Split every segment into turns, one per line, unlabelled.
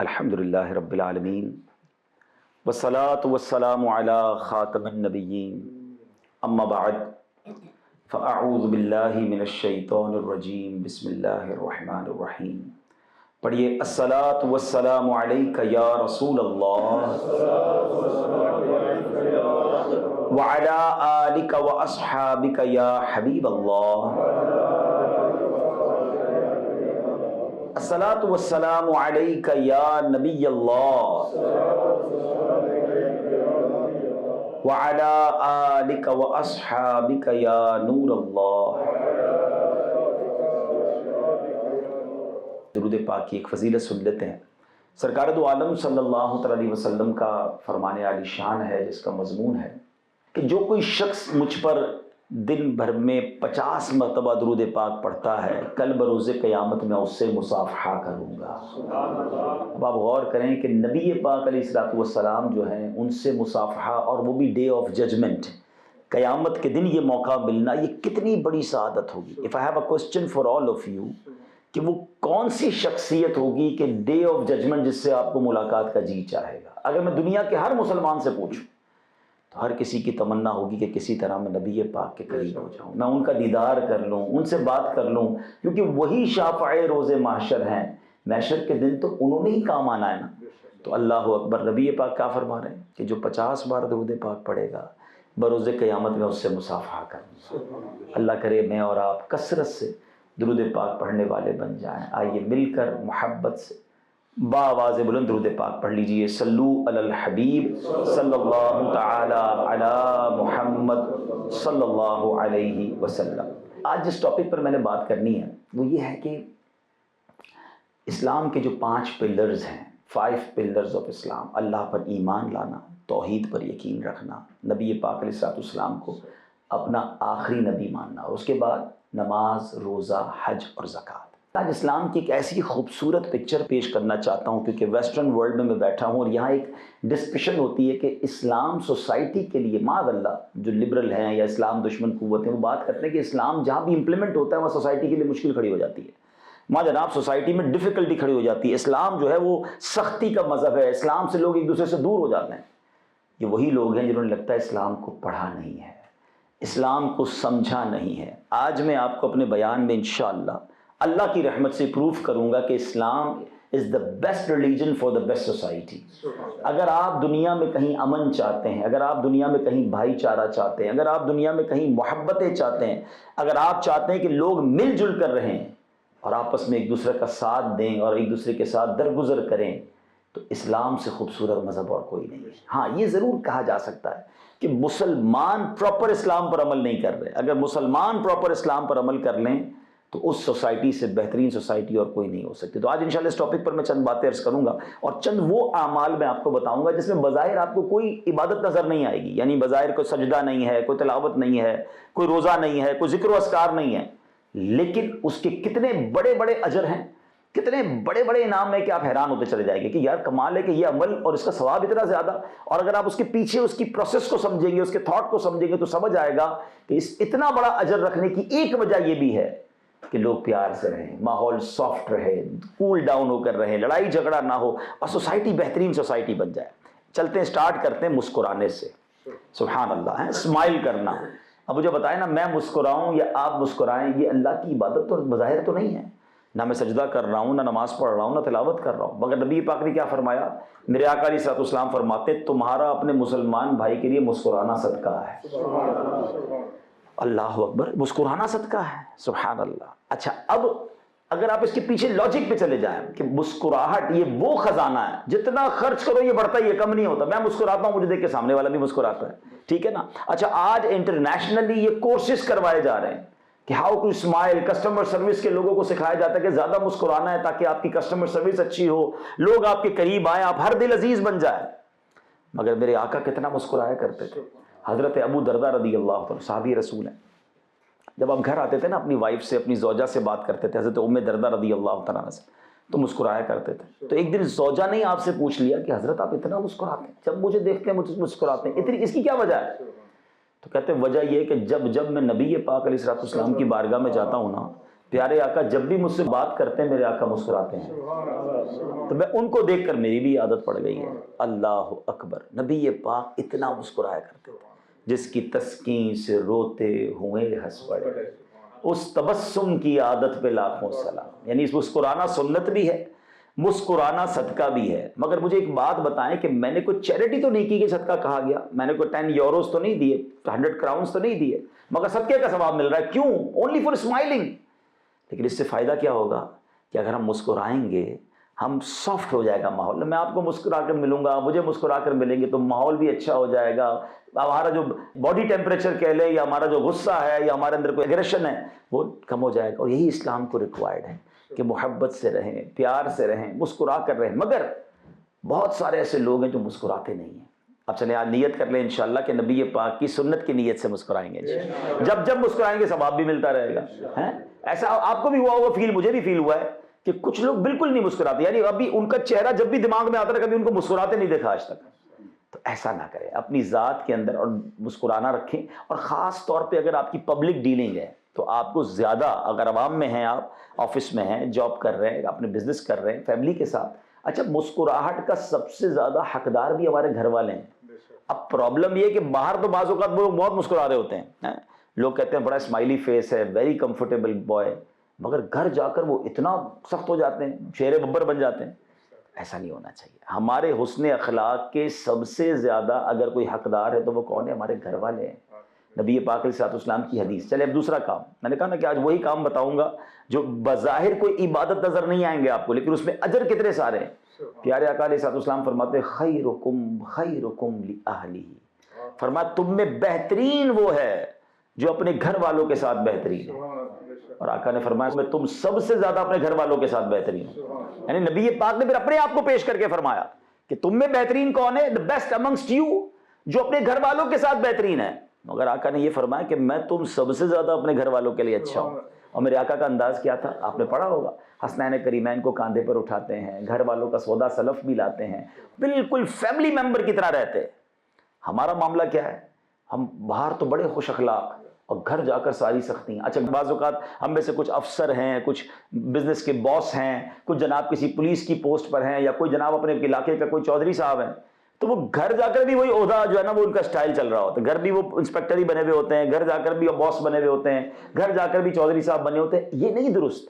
الحمدللہ رب العالمین والصلاة والسلام علی خاتم النبیین اما بعد فاعوذ باللہ من الشیطان الرجیم بسم اللہ الرحمن الرحیم. پڑھیے الصلاۃ والسلام علیک یا رسول اللہ وعلی آلک واصحابک یا حبیب اللہ. الصلاۃ والسلام علیک یا نبی اللہ وعلی آلک واصحابک یا نور اللہ. درود پاک کی ایک فضیلت سن لیتے ہیں. سرکار دو عالم صلی اللہ علیہ وسلم کا فرمان عالی شان ہے جس کا مضمون ہے کہ جو کوئی شخص مجھ پر دن بھر میں 50 مرتبہ درود پاک پڑھتا ہے کل بروز قیامت میں اس سے مصافحہ کروں گا. اب آپ غور کریں کہ نبی پاک علیہ الصلوۃ والسلام جو ہیں ان سے مصافحہ، اور وہ بھی ڈے آف ججمنٹ، قیامت کے دن یہ موقع ملنا، یہ کتنی بڑی سعادت ہوگی. If I have a question for all of you کہ وہ کون سی شخصیت ہوگی کہ ڈے آف ججمنٹ جس سے آپ کو ملاقات کا جی چاہے گا. اگر میں دنیا کے ہر مسلمان سے پوچھوں تو ہر کسی کی تمنا ہوگی کہ کسی طرح میں نبی پاک کے قریب ہو جاؤں، میں ان کا دیدار کر لوں، ان سے بات کر لوں، کیونکہ وہی شافع روز محشر ہیں. محشر کے دن تو انہوں نے ہی کام آنا ہے نا. تو اللہ اکبر. نبی پاک کیا فرما رہے ہیں کہ جو 50 بار درود پاک پڑھے گا بروز قیامت میں اس سے مصافحہ کروں. اللہ کرے میں اور آپ کثرت سے درود پاک پڑھنے والے بن جائیں. آئیے مل کر محبت سے بآواز بلند درود پاک پڑھ لیجئے. صلو علی الحبیب صلی اللہ تعالی علی محمد صلی اللہ علیہ وسلم. آج جس ٹاپک پر میں نے بات کرنی ہے وہ یہ ہے کہ اسلام کے جو 5 پلرز ہیں، 5 پلرز آف اسلام. اللہ پر ایمان لانا، توحید پر یقین رکھنا، نبی پاک علیہ الصلوۃ والسلام کو اپنا آخری نبی ماننا، اور اس کے بعد نماز، روزہ، حج اور زکوٰۃ. آج اسلام کی ایک ایسی خوبصورت پکچر پیش کرنا چاہتا ہوں کیونکہ ویسٹرن ورلڈ میں بیٹھا ہوں اور یہاں ایک ڈسکشن ہوتی ہے کہ اسلام سوسائٹی کے لیے، معاذ اللہ جو لبرل ہیں یا اسلام دشمن قوت ہیں وہ بات کرتے ہیں کہ اسلام جہاں بھی امپلیمنٹ ہوتا ہے وہاں سوسائٹی کے لیے مشکل کھڑی ہو جاتی ہے. ماں جناب سوسائٹی میں ڈیفیکلٹی کھڑی ہو جاتی ہے. اسلام جو ہے وہ سختی کا مذہب ہے، اسلام سے لوگ ایک دوسرے سے دور ہو جاتے ہیں. یہ وہی لوگ ہیں جنہوں نے لگتا ہے اسلام کو پڑھا نہیں ہے، اسلام کو سمجھا نہیں ہے. آج میں آپ کو اپنے بیان میں انشاءاللہ اللہ کی رحمت سے پروف کروں گا کہ Islam is the best religion for the best society. اگر آپ دنیا میں کہیں امن چاہتے ہیں، اگر آپ دنیا میں کہیں بھائی چارہ چاہتے ہیں، اگر آپ دنیا میں کہیں محبتیں چاہتے ہیں، اگر آپ چاہتے ہیں کہ لوگ مل جل کر رہیں اور آپس میں ایک دوسرے کا ساتھ دیں اور ایک دوسرے کے ساتھ درگزر کریں، تو اسلام سے خوبصورت مذہب اور کوئی نہیں ہے. ہاں یہ ضرور کہا جا سکتا ہے کہ مسلمان پراپر اسلام پر عمل نہیں کر رہے. اگر مسلمان پراپر اسلام پر عمل کر لیں تو اس سوسائٹی سے بہترین سوسائٹی اور کوئی نہیں ہو سکتی. تو آج انشاءاللہ اس ٹاپک پر میں چند باتیں عرض کروں گا اور چند وہ اعمال میں آپ کو بتاؤں گا جس میں بظاہر آپ کو کوئی عبادت نظر نہیں آئے گی. یعنی بظاہر کوئی سجدہ نہیں ہے، کوئی تلاوت نہیں ہے، کوئی روزہ نہیں ہے، کوئی ذکر و اذکار نہیں ہے، لیکن اس کے کتنے بڑے بڑے اجر ہیں، کتنے بڑے بڑے انعام ہیں کہ آپ حیران ہوتے چلے جائیں گے کہ یار کمال ہے کہ یہ عمل اور اس کا ثواب اتنا زیادہ. اور اگر آپ اس کے پیچھے اس کی پروسیس کو سمجھیں گے، اس کے تھاٹ کو سمجھیں گے تو سمجھ آئے گا کہ اس اتنا بڑا اجر رکھنے کی ایک وجہ یہ بھی ہے کہ لوگ پیار سے رہیں، ماحول سافٹ رہے، کول ڈاؤن ہو کر رہیں، لڑائی جھگڑا نہ ہو اور سوسائٹی بہترین سوسائٹی بن جائے. چلتے ہیں، سٹارٹ کرتے ہیں مسکرانے سے. سبحان اللہ ہے، اسمائل کرنا. اب مجھے بتائیں نا، میں مسکراؤں یا آپ مسکرائیں، یہ اللہ کی عبادت تو بظاہر تو نہیں ہے. نہ میں سجدہ کر رہا ہوں، نہ نماز پڑھ رہا ہوں، نہ تلاوت کر رہا ہوں، مگر نبی پاک نے کیا فرمایا؟ میرے آقا علیہ الصلوۃ والسلام فرماتے تمہارا اپنے مسلمان بھائی کے لیے مسکرانا صدقہ ہے. اللہ اکبر، مسکرانا صدقہ ہے. سبحان اللہ. اچھا، اب اگر آپ اس کے پیچھے لاجک پہ چلے جائیں کہ مسکراہٹ یہ وہ خزانہ ہے، جتنا خرچ کرو یہ بڑھتا ہی ہے، کم نہیں ہوتا. میں مسکراتا ہوں، مجھے دیکھ کے سامنے والا بھی مسکراتا ہے، ٹھیک ہے نا. اچھا، آج انٹرنیشنلی یہ کورسز کروائے جا رہے ہیں کہ how to smile. Customer service کے لوگوں کو سکھایا جاتا ہے کہ زیادہ مسکرانا ہے تاکہ آپ کی کسٹمر سروس اچھی ہو، لوگ آپ کے قریب آئیں، آپ ہر دل عزیز بن جائے. مگر میرے آقا کتنا مسکرایا کرتے تھے. حضرت ابو درداء رضی اللہ عنہ صحابی رسول ہیں، جب آپ گھر آتے تھے نا اپنی وائف سے، اپنی زوجہ سے بات کرتے تھے، حضرت ام درداء رضی اللہ تعالیٰ سے، تو مسکرایا کرتے تھے. تو ایک دن زوجہ نے آپ سے پوچھ لیا کہ حضرت آپ اتنا مسکراتے ہیں، جب مجھے دیکھتے ہیں مجھے مسکراتے ہیں، اتنی اس کی کیا وجہ ہے؟ تو کہتے ہیں وجہ یہ کہ جب میں نبی پاک علیہ الصلوۃ والسلام کی بارگاہ میں جاتا ہوں نا پیارے آقا جب بھی مجھ سے بات کرتے ہیں میرے آقا مسکراتے ہیں، تو میں ان کو دیکھ کر میری بھی عادت پڑ گئی ہے. اللہ اکبر. نبی پاک اتنا مسکرایا کرتے تھے، جس کی تسکین سے روتے ہوئے ہنس پڑے، اس تبسم کی عادت پہ لاکھوں سلام. یعنی مسکرانا سنت بھی ہے، مسکرانا صدقہ بھی ہے. مگر مجھے ایک بات بتائیں کہ میں نے کوئی چیریٹی تو نہیں کی کہ صدقہ کہا گیا، میں نے کوئی 10 یوروز تو نہیں دیے، 100 کراؤنز تو نہیں دیے، مگر صدقے کا ثواب مل رہا ہے. کیوں؟ Only for smiling. لیکن اس سے فائدہ کیا ہوگا کہ اگر ہم مسکرائیں گے، ہم سافٹ ہو جائے گا ماحول. میں آپ کو مسکرا کر ملوں گا، مجھے مسکرا کر ملیں گے تو ماحول بھی اچھا ہو جائے گا. ہمارا جو باڈی ٹیمپریچر کہہ لیں، یا ہمارا جو غصہ ہے، یا ہمارے اندر کوئی ایگریشن ہے، وہ کم ہو جائے گا. اور یہی اسلام کو ریکوائرڈ ہے کہ محبت سے رہیں، پیار سے رہیں، مسکرا کر رہیں. مگر بہت سارے ایسے لوگ ہیں جو مسکراتے نہیں ہیں. اب چلیں آج نیت کر لیں انشاءاللہ کہ نبی پاک کی سنت کی نیت سے مسکرائیں گے انشاءاللہ. جب جب مسکرائیں گے ثواب بھی ملتا رہے گا. ایسا آپ کو بھی ہوا ہوگا، فیل مجھے بھی فیل ہوا ہے کہ کچھ لوگ بالکل نہیں مسکراتے. یعنی ابھی ان کا چہرہ جب بھی دماغ میں آتا ہے، کبھی ان کو مسکراتے نہیں دیکھا آج تک. تو ایسا نہ کریں، اپنی ذات کے اندر اور مسکرانا رکھیں. اور خاص طور پہ اگر آپ کی پبلک ڈیلنگ ہے تو آپ کو زیادہ، اگر عوام میں ہیں، آپ آفس میں ہیں، جاب کر رہے ہیں، اپنے بزنس کر رہے ہیں، فیملی کے ساتھ، اچھا مسکراہٹ کا سب سے زیادہ حقدار بھی ہمارے گھر والے ہیں. اب پرابلم یہ ہے کہ باہر تو بعض اوقات وہ بہت مسکرا رہے ہوتے ہیں، لوگ کہتے ہیں بڑا اسمائلی فیس ہے، ویری کمفرٹیبل بوائے، مگر گھر جا کر وہ اتنا سخت ہو جاتے ہیں، شیر ببر بن جاتے ہیں. ایسا نہیں ہونا چاہیے. ہمارے حسن اخلاق کے سب سے زیادہ اگر کوئی حقدار ہے تو وہ کون ہے؟ ہمارے گھر والے ہیں. نبی پاک علیہ الصلوۃ والسلام کی حدیث. چلے اب دوسرا کام، میں نے کہا نا کہ آج وہی کام بتاؤں گا جو بظاہر کوئی عبادت نظر نہیں آئیں گے آپ کو، لیکن اس میں اجر کتنے سارے ہیں. پیارے آقا علیہ الصلوۃ والسلام فرماتے خیرکم خیرکم لأہلہ. فرمایا تم میں بہترین وہ ہے جو اپنے گھر والوں کے ساتھ بہترین ہے. اور آقا نے فرمایا میں تم سب سے زیادہ اپنے گھر والوں کے ساتھ بہترین ہوں. یعنی نبی پاک نے پھر اپنے آپ کو پیش کر کے فرمایا کہ تم میں بہترین کون ہے؟ the best amongst you، جو اپنے گھر والوں کے ساتھ بہترین ہے. مگر آقا نے یہ فرمایا کہ میں تم سب سے زیادہ اپنے گھر والوں کے لیے اچھا ہوں. اور میرے آقا کا انداز کیا تھا؟ آپ نے پڑھا ہوگا، حسنین کریمین کو کاندھے پر اٹھاتے ہیں، گھر والوں کا سودا سلف بھی لاتے ہیں، بالکل فیملی ممبر کی طرح رہتے. ہمارا معاملہ کیا ہے؟ ہم باہر تو بڑے خوش اخلاق اور گھر جا کر ساری سختی ہیں. اچھا بعض اوقات ہم میں سے کچھ افسر ہیں، کچھ بزنس کے باس ہیں، کچھ جناب کسی پولیس کی پوسٹ پر ہیں، یا کوئی جناب اپنے علاقے کا کوئی چودھری صاحب ہیں، تو وہ گھر جا کر بھی وہی عہدہ جو ہے نا وہ ان کا سٹائل چل رہا ہوتا ہے. گھر بھی وہ انسپیکٹر ہی بنے ہوئے ہوتے ہیں، گھر جا کر بھی باس بنے ہوئے ہوتے ہیں، گھر جا کر بھی چودھری صاحب بنے ہوتے ہیں. یہ نہیں درست.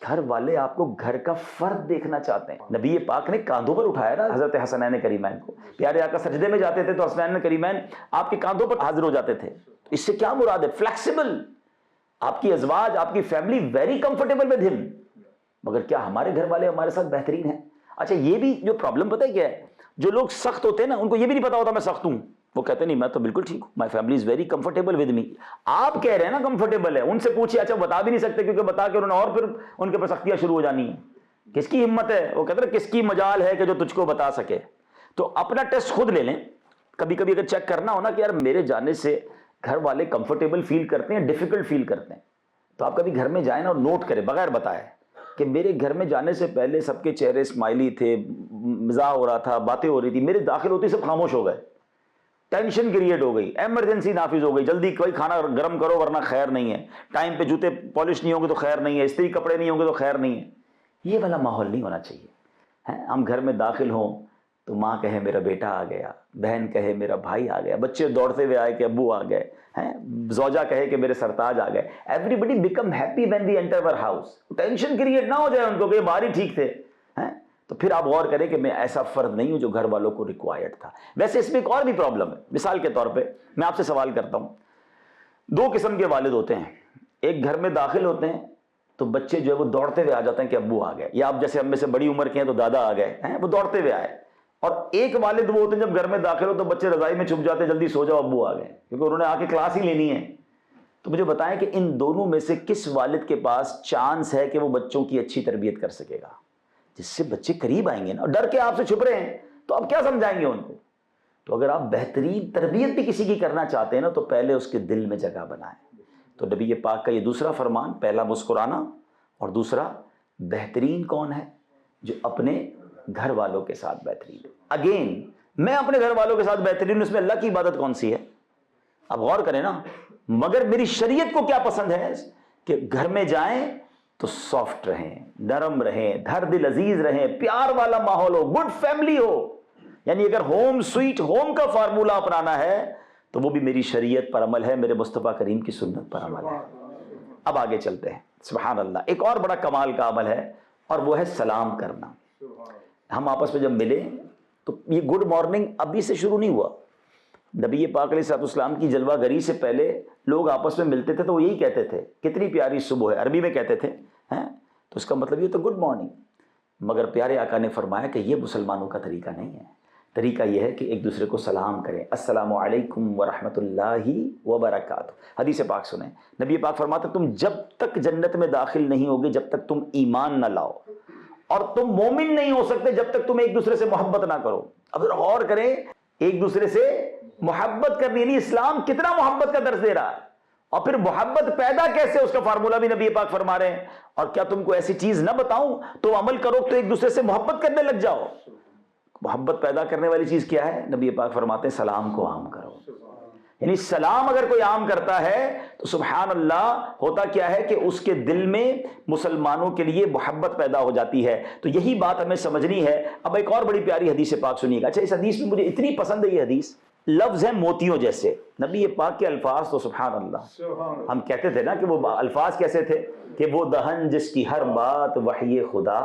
گھر والے آپ کو گھر کا فرد دیکھنا چاہتے ہیں. نبی پاک نے کاندھوں پر اٹھایا نا حضرت حسنین کریمین کو. پیارے آقا سجدے میں جاتے تھے تو حسنین کریمین آپ کے کاندھوں پر حاضر ہو جاتے تھے. اس سے کیا مراد ہے؟ فلیکسیبل. آپ کی ازواج، آپ کی فیملی ویری کمفرٹیبل ود ہم. مگر کیا ہمارے گھر والے ہمارے ساتھ بہترین ہیں؟ اچھا یہ بھی جو پرابلم پتہ ہے کیا ہے، جو لوگ سخت ہوتے ہیں نا ان کو یہ بھی نہیں پتا ہوتا میں سخت ہوں. وہ کہتے نہیں میں تو بالکل ٹھیک ہوں، my family is very comfortable with me. آپ کہہ رہے ہیں نا کمفرٹیبل ہے، ان سے پوچھیے. اچھا بتا بھی نہیں سکتے کیونکہ بتا کے انہوں نے اور پھر ان کے پر سختیاں شروع ہو جانی ہیں. کس کی ہمت ہے؟ وہ کہتے ہیں کس کی مجال ہے کہ جو تجھ کو بتا سکے. تو اپنا ٹیسٹ خود لے لیں. کبھی کبھی اگر چیک کرنا ہونا کہ یار میرے جانے سے گھر والے کمفرٹیبل فیل کرتے ہیں، ڈیفیکلٹ فیل کرتے ہیں، تو آپ کبھی گھر میں جائیں نا اور نوٹ کریں بغیر بتائے کہ میرے گھر میں جانے سے پہلے سب کے چہرے اسمائلی تھے، مزاح ہو رہا تھا، باتیں ہو رہی تھی، میرے داخل ہوتے سب خاموش ہو گئے، ٹینشن کریٹ ہو گئی، ایمرجنسی نافذ ہو گئی، جلدی کوئی کھانا گرم کرو ورنہ خیر نہیں ہے، ٹائم پہ جوتے پالش نہیں ہوں گے تو خیر نہیں ہے، استری کپڑے نہیں ہوں گے تو خیر نہیں ہے. یہ والا ماحول نہیں ہونا چاہیے. ہم گھر میں داخل ہوں تو ماں کہے میرا بیٹا آ گیا، بہن کہے میرا بھائی آ گیا، بچے دوڑتے ہوئے آئے کہ ابو آ گئے، زوجہ کہے کہ میرے سرتاج آ گئے. Everybody become happy when we enter our house. Tension create نہ ہو جائے ان کو کہ یہ باہر ہی ٹھیک تھے. تو پھر آپ غور کریں کہ میں ایسا فرد نہیں ہوں جو گھر والوں کو ریکوائرڈ تھا. ویسے اس میں ایک اور بھی پرابلم ہے. مثال کے طور پہ میں آپ سے سوال کرتا ہوں، دو قسم کے والد ہوتے ہیں. ایک گھر میں داخل ہوتے ہیں تو بچے جو ہے وہ دوڑتے ہوئے آ جاتے ہیں کہ ابو آ گئے، یا آپ جیسے ہم میں سے بڑی عمر کے ہیں تو دادا آ گئے، وہ دوڑتے ہوئے آئے. اور ایک والد وہ ہوتے ہیں جب گھر میں داخل ہو تو بچے رضائی میں چھپ جاتے ہیں، جلدی سو جاؤ ابو آ گئے، کیونکہ انہوں نے آ کے کلاس ہی لینی ہے. تو مجھے بتائیں کہ ان دونوں میں سے کس والد کے پاس چانس ہے کہ وہ بچوں کی اچھی تربیت کر سکے گا، جس سے بچے قریب آئیں گے نا. ڈر کے آپ سے چھپ رہے ہیں تو آپ کیا سمجھائیں گے ان کو؟ تو اگر آپ بہترین تربیت بھی کسی کی کرنا چاہتے ہیں نا تو پہلے اس کے دل میں جگہ بنائیں. تو نبی پاک کا یہ دوسرا فرمان، پہلا مسکرانا اور دوسرا بہترین کون ہے؟ جو اپنے گھر والوں کے ساتھ بہترین. اگین میں اپنے گھر والوں کے ساتھ بہترین، اس میں اللہ کی عبادت کون سی ہے؟ آپ غور کریں نا. مگر میری شریعت کو کیا پسند ہے کہ گھر میں جائیں تو سافٹ رہیں، نرم رہیں، دھر دل عزیز رہیں، پیار والا ماحول ہو، گڈ فیملی ہو. یعنی اگر ہوم سویٹ ہوم کا فارمولہ اپنانا ہے تو وہ بھی میری شریعت پر عمل ہے، میرے مصطفیٰ کریم کی سنت پر عمل ہے. اب آگے چلتے ہیں. سبحان اللہ. ایک اور بڑا کمال کا عمل ہے اور وہ ہے سلام کرنا. ہم آپس میں جب ملے تو یہ گڈ مارننگ ابھی سے شروع نہیں ہوا. نبی پاک علیہ الصلوۃ والسلام کی جلوہ گری سے پہلے لوگ آپس میں ملتے تھے تو وہ یہی کہتے تھے کتنی پیاری صبح ہے، عربی میں کہتے تھے ہیں، تو اس کا مطلب یہ تو گڈ مارننگ. مگر پیارے آقا نے فرمایا کہ یہ مسلمانوں کا طریقہ نہیں ہے. طریقہ یہ ہے کہ ایک دوسرے کو سلام کریں. السلام علیکم ورحمۃ اللہ وبرکاتہ. حدیث پاک سنیں. نبی پاک فرماتے تم جب تک جنت میں داخل نہیں ہوگے جب تک تم ایمان نہ لاؤ، اور تم مومن نہیں ہو سکتے جب تک تم ایک دوسرے سے محبت نہ کرو. اب غور کریں، ایک دوسرے سے محبت کرنی، یعنی اسلام کتنا محبت کا درس دے رہا ہے. اور پھر محبت پیدا کیسے، اس کا فارمولہ بھی نبی پاک فرما رہے ہیں. اور کیا تم کو ایسی چیز نہ بتاؤں تو عمل کرو تو ایک دوسرے سے محبت کرنے لگ جاؤ. محبت پیدا کرنے والی چیز کیا ہے؟ نبی پاک فرماتے ہیں سلام کو عام کرو. یعنی سلام اگر کوئی عام کرتا ہے تو سبحان اللہ ہوتا کیا ہے کہ اس کے دل میں مسلمانوں کے لیے محبت پیدا ہو جاتی ہے. تو یہی بات ہمیں سمجھنی ہے. اب ایک اور بڑی پیاری حدیث پاک سنیے گا. اچھا، اس حدیث میں مجھے اتنی پسند ہے یہ حدیث. لفظ ہیں موتیوں جیسے. نبی پاک کے الفاظ تو سبحان اللہ. ہم کہتے تھے نا کہ وہ الفاظ کیسے تھے کہ وہ دہن جس کی ہر بات وحی خدا،